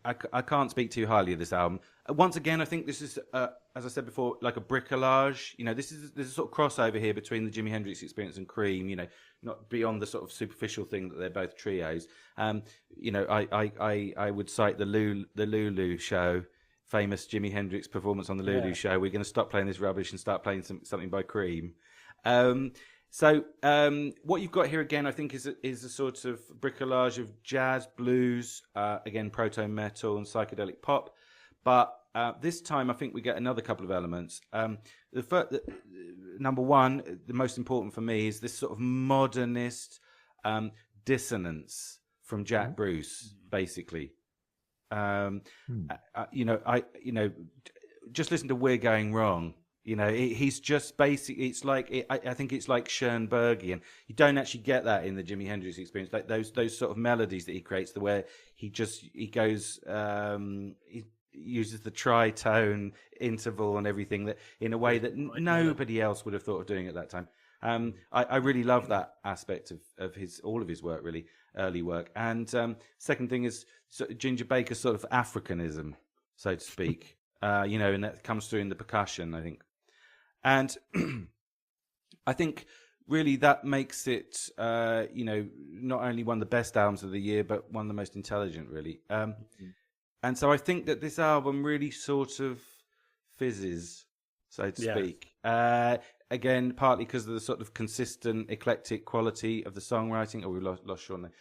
I can't speak too highly of this album. Once again, I think this is, as I said before, like a bricolage. You know, there's a sort of crossover here between the Jimi Hendrix Experience and Cream. You know, not beyond the sort of superficial thing that they're both trios. You know, I would cite the Lulu Show, famous Jimi Hendrix performance on the Lulu Show. We're going to stop playing this rubbish and start playing something by Cream. So what you've got here again, I think, is a sort of bricolage of jazz, blues, again proto metal and psychedelic pop. But this time, I think we get another couple of elements. Number one, the most important for me, is this sort of modernist dissonance from Jack Bruce, basically. Just listen to "We're Going Wrong." You know, he's just basically, it's like, I think it's like Schoenbergian. You don't actually get that in the Jimi Hendrix Experience, like those sort of melodies that he creates, the way he goes, he uses the tritone interval and everything that in a way that nobody else would have thought of doing at that time. I really love that aspect of all of his work, really, early work. And second thing is Ginger Baker's sort of Africanism, so to speak, you know, and that comes through in the percussion, I think. And I think really that makes it, you know, not only one of the best albums of the year, but one of the most intelligent, really. And so I think that this album really sort of fizzes, so to speak. Again, partly because of the sort of consistent, eclectic quality of the songwriting. Oh, we've lost Shaun there.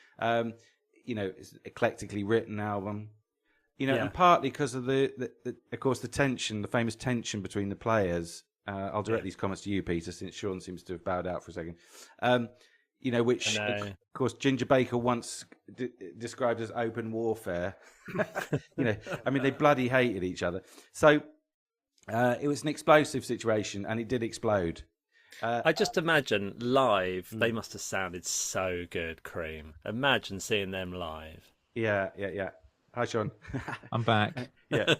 You know, it's an eclectically written album. You know, and partly because of of course, the tension, the famous tension between the players. I'll direct these comments to you, Peter, since Shaun seems to have bowed out for a second. You know, which, of course, Ginger Baker once described as open warfare. You know, I mean, they bloody hated each other. So it was an explosive situation, and it did explode. I just imagine live, they must have sounded so good, Cream. Imagine seeing them live. Yeah. Hi, Shaun. I'm back. Yeah.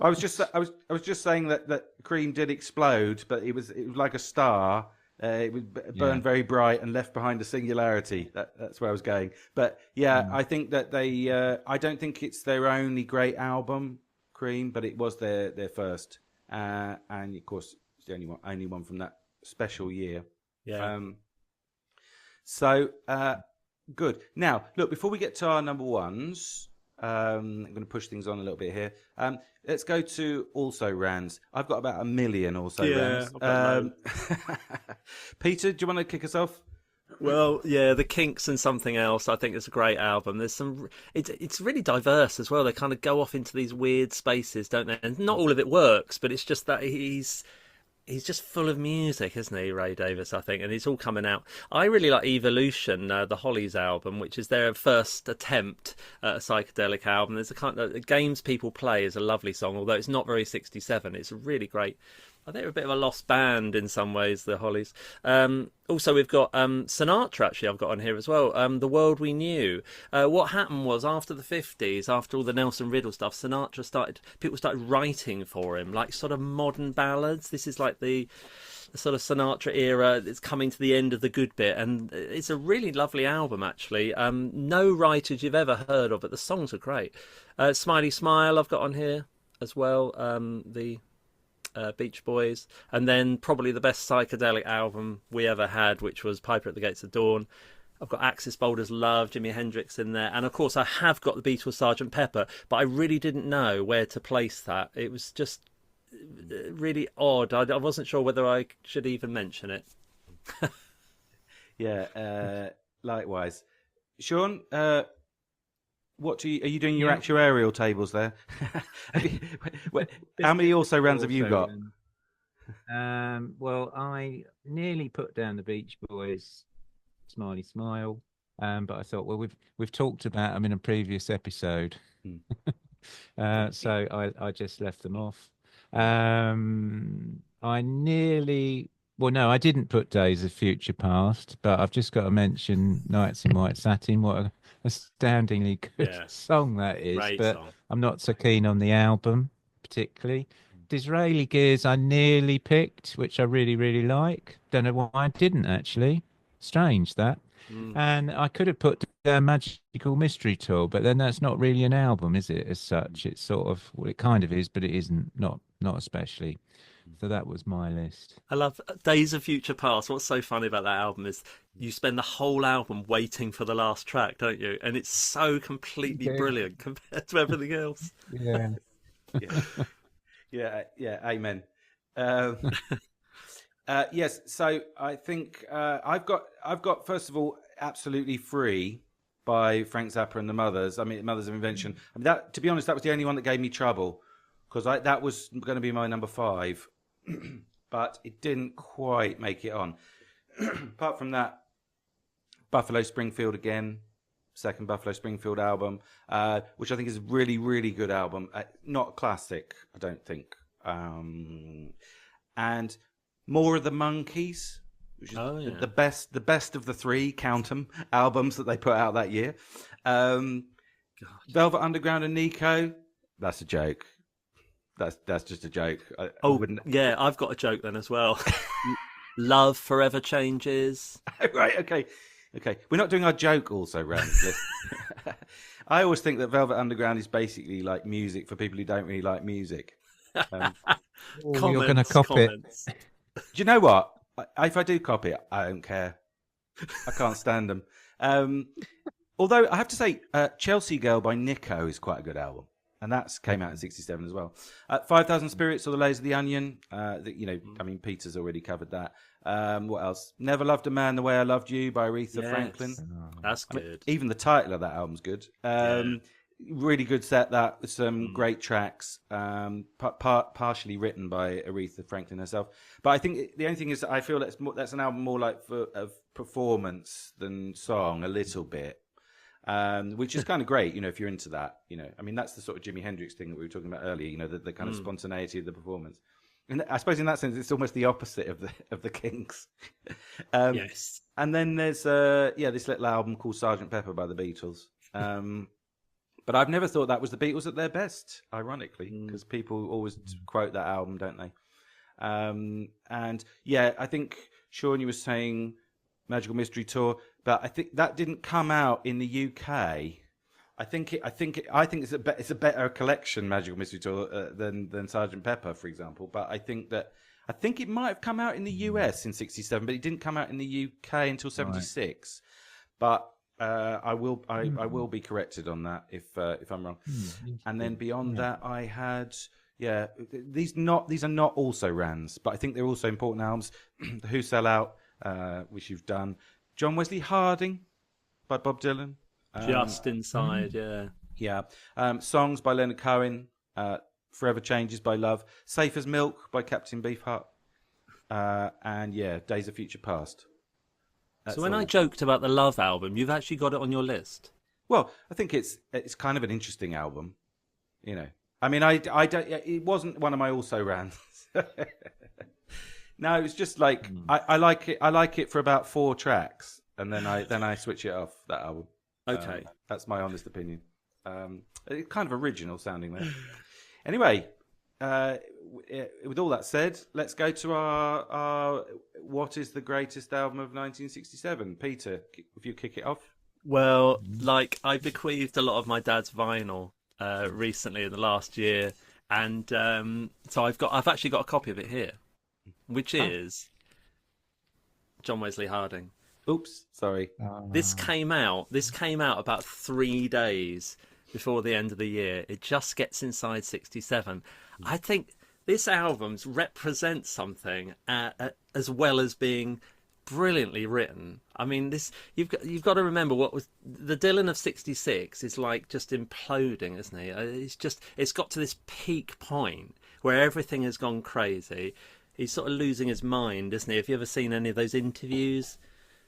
I was just saying that Cream did explode, but it was like a star, It would burn very bright and left behind a singularity. That's where I was going. But yeah, I think that they. I don't think it's their only great album, Cream, but it was their first, and of course it's the only one from that special year. Yeah. So good. Now, look, before we get to our number ones, I'm going to push things on a little bit here. Let's go to also rans. I've got about 1 million also rans. Peter, do you want to kick us off? Well, yeah, The Kinks and Something Else, I think it's a great album. There's some, it's really diverse as well. They kind of go off into these weird spaces, don't they? And not all of it works, but it's just that he's just full of music, isn't he, Ray Davies, I think? And it's all coming out. I really like Evolution, the Hollies album, which is their first attempt at a psychedelic album. There's a kind of Games People Play is a lovely song, although it's not very 67. It's a really great. I think they're a bit of a lost band in some ways, the Hollies. Also, we've got Sinatra, actually, I've got on here as well. The World We Knew. What happened was, after the 50s, after all the Nelson Riddle stuff, people started writing for him, like sort of modern ballads. This is like the sort of Sinatra era. It's coming to the end of the good bit, and it's a really lovely album, actually. No writers you've ever heard of, but the songs are great. Smiley Smile I've got on here as well. The Beach Boys, and then probably the best psychedelic album we ever had, which was Piper at the Gates of Dawn. I've got Axis Boulder's Love, Jimi Hendrix in there, and of course I have got the Beatles' Sgt. Pepper, but I really didn't know where to place that. It was just really odd. I wasn't sure whether I should even mention it. Yeah, likewise. Shaun, what are you doing your actuarial tables there? How many also rans have you got? Well, I nearly put down the Beach Boys, Smiley Smile, but I thought, well, we've talked about them in a previous episode, so I just left them off. I didn't put Days of Future Past, but I've just got to mention Nights in White Satin. What a astoundingly good song that is. Great but song. I'm not so keen on the album particularly. Disraeli Gears I nearly picked, which I really, really like. Don't know why I didn't, actually. Strange, that. And I could have put Magical Mystery Tour, but then that's not really an album, is it, as such? It's sort of, well, it kind of is, but it isn't, not especially. So that was my list. I love Days of Future Past. What's so funny about that album is you spend the whole album waiting for the last track, don't you? And it's so completely brilliant compared to everything else. Yeah. Yeah, amen. Yes, so I think I've got first of all Absolutely Free by Frank Zappa and the Mothers. I mean, Mothers of Invention. I mean, that, to be honest, that was the only one that gave me trouble, because that was going to be my number 5, but it didn't quite make it on. Apart from that, Buffalo Springfield again, second Buffalo Springfield album, which I think is a really, really good album. Not classic, I don't think. And More of the Monkees, which is the best of the 3, count 'em, albums that they put out that year. Velvet Underground and Nico, that's a joke. That's just a joke. I've got a joke then as well. Love Forever Changes. Right, okay. We're not doing our joke also, Rand. I always think that Velvet Underground is basically like music for people who don't really like music. You're going to copy it. Do you know what? If I do copy it, I don't care. I can't stand them. Although I have to say, Chelsea Girl by Nico is quite a good album. And that came out in 67 as well. 5,000 Spirits or The Layers of the Onion. I mean, Peter's already covered that. What else? Never Loved a Man the Way I Loved You by Aretha Franklin. That's good. I mean, even the title of that album's good. Really good set, that, with some great tracks, partially written by Aretha Franklin herself. But I think the only thing is that I feel that's an album more like of performance than song, a little bit. Which is kind of great, if you're into that, I mean, that's the sort of Jimi Hendrix thing that we were talking about earlier, the kind of spontaneity of the performance. And I suppose in that sense, it's almost the opposite of the Kinks. Yes. And then there's this little album called Sgt. Pepper by the Beatles. But I've never thought that was the Beatles at their best, ironically, because people always quote that album, don't they? And yeah, I think Shaun, you were saying Magical Mystery Tour, but I think that didn't come out in the UK. I think it's a better collection, Magical Mystery Tour, than Sgt. Pepper, for example. But I think it might have come out in the US in '67, but it didn't come out in the UK until '76. Right. But I will be corrected on that if I'm wrong. And then beyond that, I had these are not also Rans, but I think they're also important albums. The Who Sell Out, which you've done. John Wesley Harding by Bob Dylan. Just Inside, yeah. Songs by Leonard Cohen. Forever Changes by Love. Safe as Milk by Captain Beefheart. And Days of Future Past. So when I joked about the Love album, you've actually got it on your list. Well, I think it's kind of an interesting album, you know. I mean, I don't. It wasn't one of my also rans. No, it was just like I like it. I like it for about 4 tracks, and then I switch it off, that album. Okay, that's my honest opinion. It's kind of original sounding there. Anyway, with all that said, let's go to our what is the greatest album of 1967? Peter, if you kick it off. Well, like I bequeathed a lot of my dad's vinyl recently in the last year, and so I've actually got a copy of it here, which is John Wesley Harding. Oops, sorry. This came out about 3 days before the end of the year. It just gets inside 67. I think this album represents something as well as being brilliantly written. I mean, this you've got to remember what was the Dylan of 66 is like just imploding, isn't he? It's got to this peak point where everything has gone crazy. He's sort of losing his mind, isn't he? Have you ever seen any of those interviews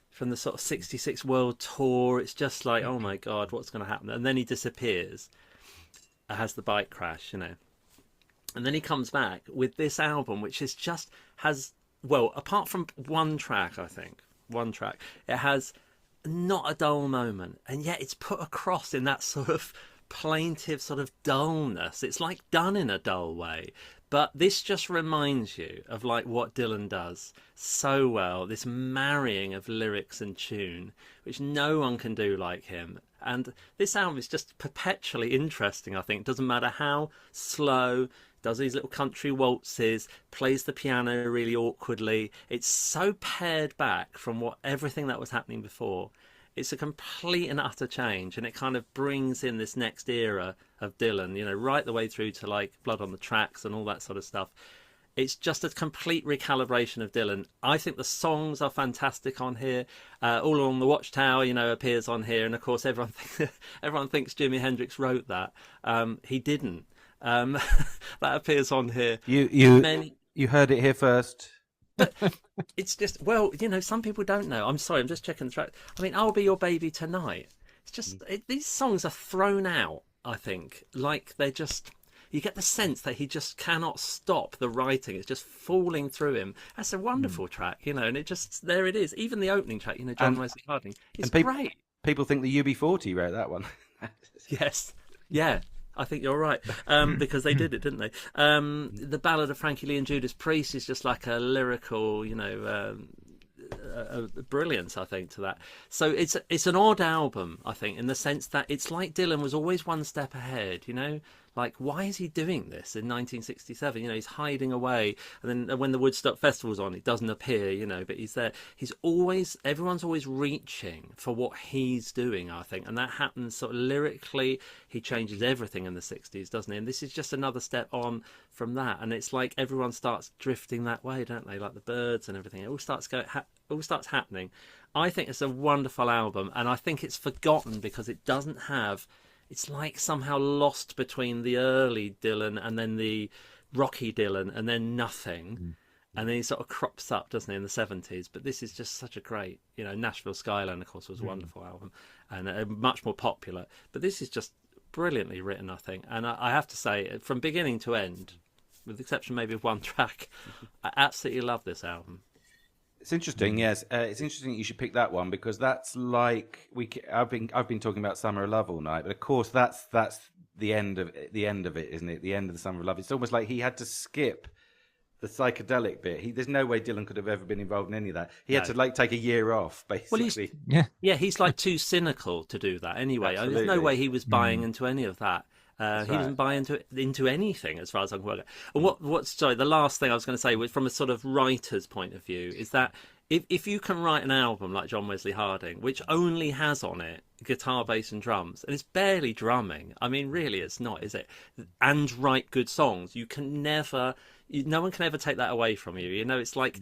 from the sort of 66 world tour? It's just like, oh my God, what's going to happen? And then he disappears, has the bike crash, you know. And then he comes back with this album, which has, apart from one track, it has not a dull moment. And yet it's put across in that sort of plaintive sort of dullness. It's like done in a dull way. But this just reminds you of like what Dylan does so well, this marrying of lyrics and tune, which no one can do like him. And this album is just perpetually interesting, I think. It doesn't matter how slow, does these little country waltzes, plays the piano really awkwardly. It's so pared back from everything that was happening before. It's a complete and utter change, and it kind of brings in this next era of Dylan, you know, right the way through to like Blood on the Tracks and all that sort of stuff. It's just a complete recalibration of Dylan. I think the songs are fantastic on here. All Along the Watchtower, you know, appears on here, and of course everyone thinks Jimi Hendrix wrote that. He didn't. That appears on here. You heard it here first. But it's just, well, you know, some people don't know. I'm sorry, I'm just checking the track. I mean, I'll Be Your Baby Tonight. It's just, these songs are thrown out, I think. Like they're just, you get the sense that he just cannot stop the writing. It's just falling through him. That's a wonderful track, you know, and it just, there it is. Even the opening track, you know, John Wesley Harding. It's great. People think the UB40 wrote that one. Yes. Yeah. I think you're right, because they did it, didn't they? The Ballad of Frankie Lee and Judas Priest is just like a lyrical, you know, a brilliance, I think, to that. So it's an odd album, I think, in the sense that it's like Dylan was always one step ahead, you know? Like, why is he doing this in 1967? You know, he's hiding away, and then when the Woodstock Festival's on, he doesn't appear, you know, but he's there. Everyone's always reaching for what he's doing, I think, and that happens sort of lyrically. He changes everything in the 60s, doesn't he? And this is just another step on from that, and it's like everyone starts drifting that way, don't they? Like the Birds and everything. It all starts happening. I think it's a wonderful album, and I think it's forgotten because it doesn't have. It's like somehow lost between the early Dylan and then the rocky Dylan and then nothing. And then he sort of crops up, doesn't he, in the 70s. But this is just such a great, you know, Nashville Skyline, of course, was a wonderful album and much more popular. But this is just brilliantly written, I think. And I have to say, from beginning to end, with the exception maybe of one track, I absolutely love this album. It's interesting, yes. It's interesting you should pick that one because that's like I've been talking about Summer of Love all night, but of course that's the end of it, isn't it? The end of the Summer of Love. It's almost like he had to skip the psychedelic bit. There's no way Dylan could have ever been involved in any of that. He had No. to like take a year off, basically. Yeah. Yeah, he's like too cynical to do that anyway. There's no Absolutely. way he was buying into any of that. He right. doesn't buy into anything, as far as I can work out. And sorry, the last thing I was going to say was from a sort of writer's point of view is that if you can write an album like John Wesley Harding, which only has on it guitar, bass, and drums, and it's barely drumming. I mean, really, it's not, is it? And write good songs, no one can ever take that away from you. You know, it's like.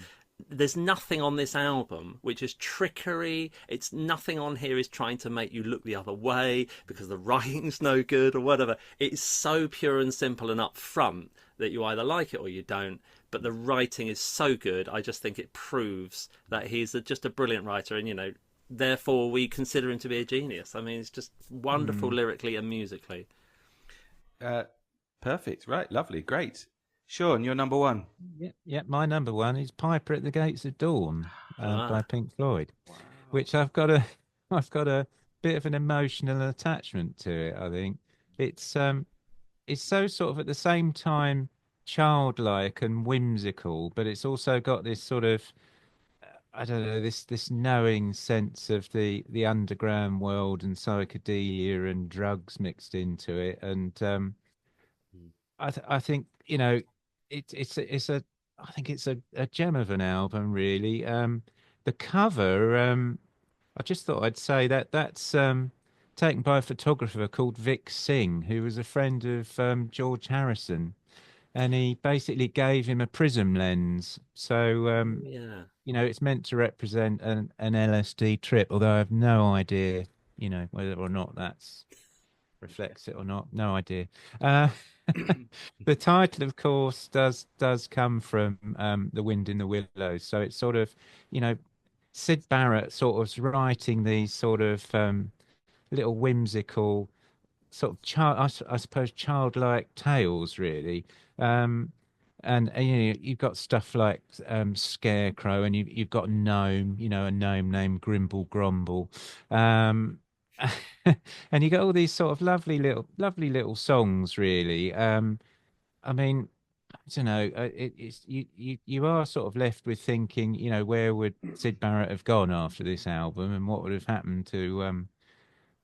There's nothing on this album which is trickery. It's nothing on here is trying to make you look the other way because the writing's no good or whatever. It's so pure and simple and upfront that you either like it or you don't. But the writing is so good. I just think it proves that he's just a brilliant writer, and therefore we consider him to be a genius. I mean, it's just wonderful lyrically and musically. Perfect. Right. Lovely. Great. Shaun, you're number one. Yeah. My number one is "Piper at the Gates of Dawn" by Pink Floyd, which I've got a bit of an emotional attachment to it. I think it's so sort of at the same time childlike and whimsical, but it's also got this sort of I don't know, this knowing sense of the underground world and psychedelia and drugs mixed into it, and I think it's a gem of an album, really. The cover, I just thought I'd say that's taken by a photographer called Vic Singh, who was a friend of George Harrison, and he basically gave him a prism lens. So it's meant to represent an LSD trip, although I have no idea, whether or not that's reflects it or not. No idea. The title, of course, does come from The Wind in the Willows. So it's sort of, Syd Barrett sort of writing these sort of little whimsical, sort of I suppose childlike tales, really. And you've got stuff like Scarecrow, and you've got Gnome, a gnome named Grimble Grumble. And you get all these sort of lovely little songs, really. I mean, I don't know. It's you are sort of left with thinking, where would Syd Barrett have gone after this album, and what would have happened to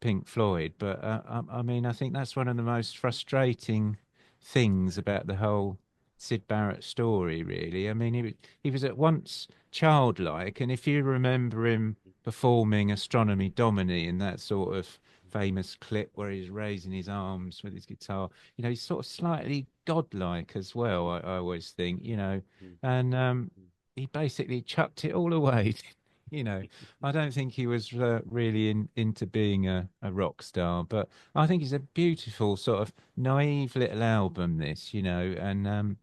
Pink Floyd? But I mean, I think that's one of the most frustrating things about the whole Syd Barrett story, really. I mean, he was at once childlike, and if you remember him performing Astronomy Domini in that sort of famous clip where he's raising his arms with his guitar, he's sort of slightly godlike as well, I always think, and he basically chucked it all away. I don't think he was really into being a rock star, but I think it's a beautiful sort of naive little album, this, and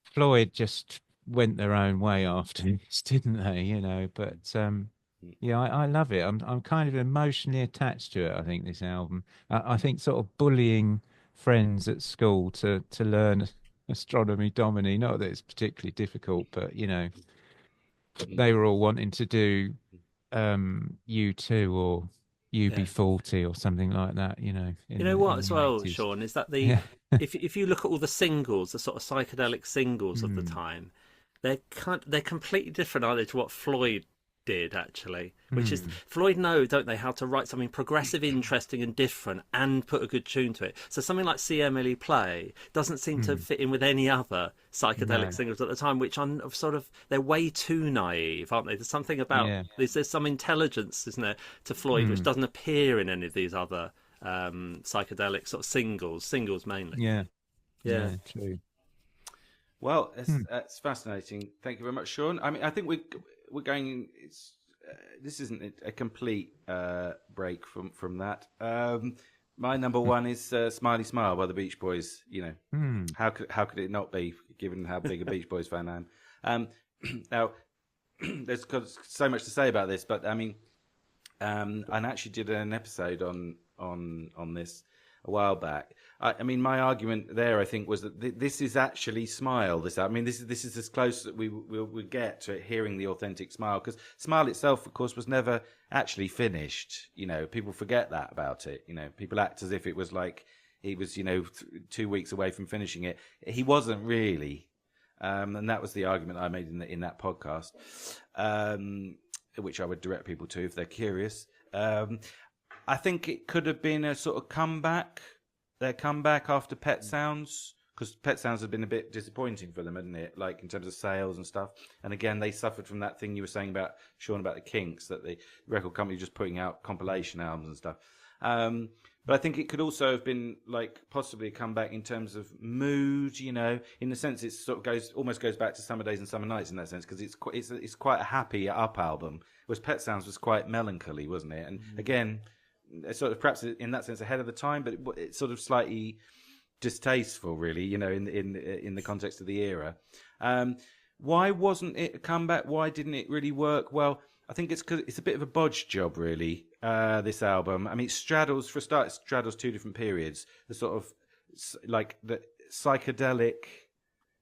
Floyd just went their own way after this, didn't they? But yeah, I love it. I'm kind of emotionally attached to it. I think this album. I think sort of bullying friends at school to learn Astronomy Domini. Not that it's particularly difficult, but they were all wanting to do U2 or UB40 or something like that. As well, 80s. Shaun, is that Yeah. if you look at all the singles, the sort of psychedelic singles of the time, they're completely different, aren't they, to what Floyd did, actually, which is Floyd don't they, how to write something progressive, interesting and different and put a good tune to it. So something like See Emily Play doesn't seem to fit in with any other psychedelic singles at the time, which are sort of, they're way too naive, aren't they? There's something about there's some intelligence, isn't there, to Floyd, which doesn't appear in any of these other psychedelic sort of singles mainly. Yeah, true. Well, that's fascinating. Thank you very much, Shaun. I mean, I think we're going. This isn't a complete break from that. My number one is "Smiley Smile" by the Beach Boys. How could it not be, given how big a Beach Boys fan I am? Now, there's so much to say about this, but I mean, I actually did an episode on this a while back. I mean, my argument there, I think, was that this is actually Smile. This is as close that we get to hearing the authentic Smile, because Smile itself, of course, was never actually finished. People forget that about it. People act as if it was like he was, 2 weeks away from finishing it. He wasn't really. And that was the argument I made in that podcast, which I would direct people to if they're curious. I think it could have been a sort of comeback, their comeback after Pet Sounds, because Pet Sounds had been a bit disappointing for them, hadn't it? Like in terms of sales and stuff. And again, they suffered from that thing you were saying about, Shaun, about the Kinks, that the record company was just putting out compilation albums and stuff. But I think it could also have been like possibly a comeback in terms of mood, you know, in the sense it sort of almost goes back to Summer Days and Summer Nights in that sense, because it's quite a happy up album, whereas Pet Sounds was quite melancholy, wasn't it? And again, sort of perhaps in that sense ahead of the time, but it's sort of slightly distasteful, really, you know, in the context of the era. Why wasn't it a comeback? Why didn't it really work? Well, I think it's because it's a bit of a bodge job, really, this album. I mean, it straddles two different periods. The sort of like the psychedelic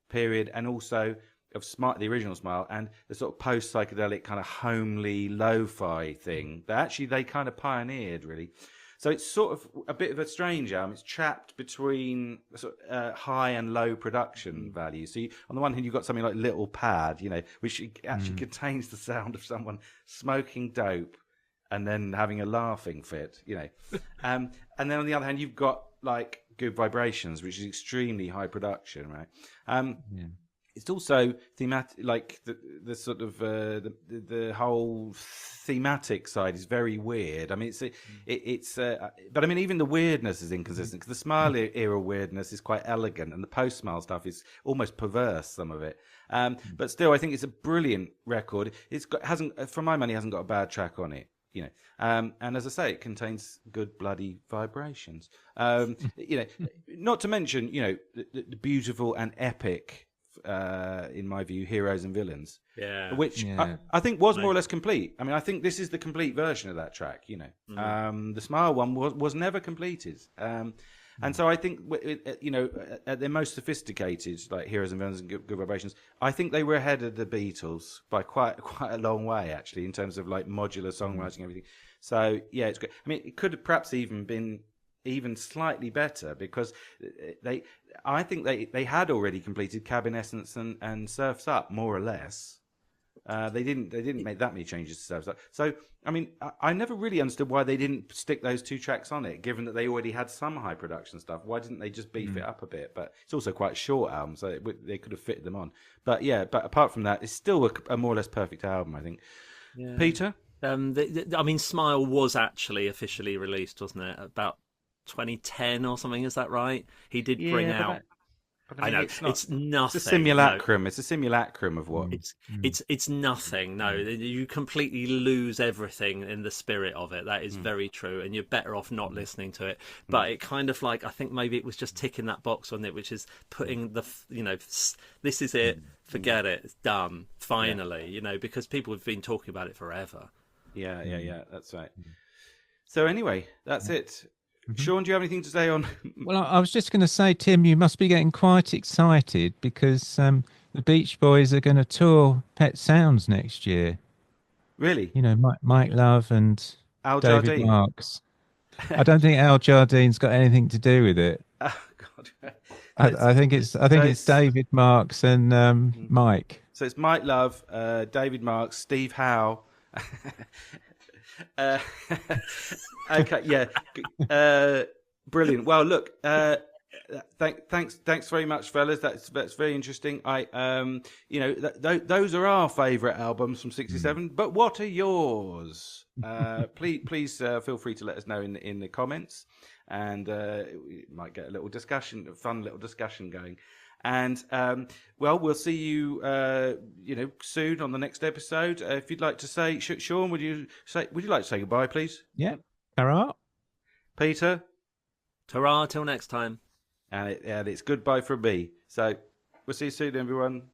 period and also of the original Smile, and the sort of post-psychedelic kind of homely lo-fi thing that actually they kind of pioneered, really. So it's sort of a bit of a strange album. It's trapped between sort of, high and low production value. So on the one hand, you've got something like Little Pad, you know, which actually contains the sound of someone smoking dope and then having a laughing fit, you know. And then on the other hand, you've got like Good Vibrations, which is extremely high production, right? It's also thematic, like the sort of the whole thematic side is very weird. I mean, but I mean, even the weirdness is inconsistent because the Smile era weirdness is quite elegant, and the post-Smile stuff is almost perverse. Some of it, but still, I think it's a brilliant record. Hasn't, for my money, hasn't got a bad track on it. You know, and as I say, it contains good bloody vibrations. You know, not to mention, you know, the beautiful and epic. In my view, Heroes and Villains, which I think was more or less complete. I mean, I think this is the complete version of that track. You know, the Smile one was never completed, and so I think you know, at their most sophisticated, like Heroes and Villains and Good Vibrations, I think they were ahead of the Beatles by quite a long way, actually, in terms of like modular songwriting and everything. So yeah, it's great. I mean, it could have perhaps even been slightly better because I think they had already completed Cabin Essence and Surf's Up more or less. They didn't make that many changes to Surf's Up. So I mean, I never really understood why they didn't stick those two tracks on it, given that they already had some high production stuff. Why didn't they just beef it up a bit? But it's also quite a short album, so they could have fitted them on. But yeah, but apart from that, it's still a more or less perfect album, I think. Yeah. Peter, I mean, Smile was actually officially released, wasn't it? About 2010 or something, is that right? He did bring out. I know it's nothing. It's a simulacrum. No. It's a simulacrum of what it's nothing. No, you completely lose everything in the spirit of it. That is very true, and you're better off not listening to it. But it kind of like, I think maybe it was just ticking that box on it, which is putting the, you know, this is it. Forget it. It's done. Finally, you know, because people have been talking about it forever. Yeah. That's right. So anyway, that's it. Shaun, do you have anything to say on? Well, I was just going to say, Tim, you must be getting quite excited because the Beach Boys are going to tour Pet Sounds next year. Really? You know, Mike Love and Al David Jardine. Marks. I don't think Al Jardine's got anything to do with it. Oh God! I think it's David Marks and Mike. So it's Mike Love, David Marks, Steve Howe. Okay, yeah, brilliant. Well, look, thanks very much, fellas. That's very interesting. You know, those are our favourite albums from '67. But what are yours? Please feel free to let us know in the comments, and we might get a fun little discussion going. And well, we'll see you, you know, soon on the next episode. If you'd like to say, Shaun, would you like to say goodbye, please? Yeah. Ta-ra. Peter. Ta-ra. Till next time. And it's goodbye from me. So we'll see you soon, everyone.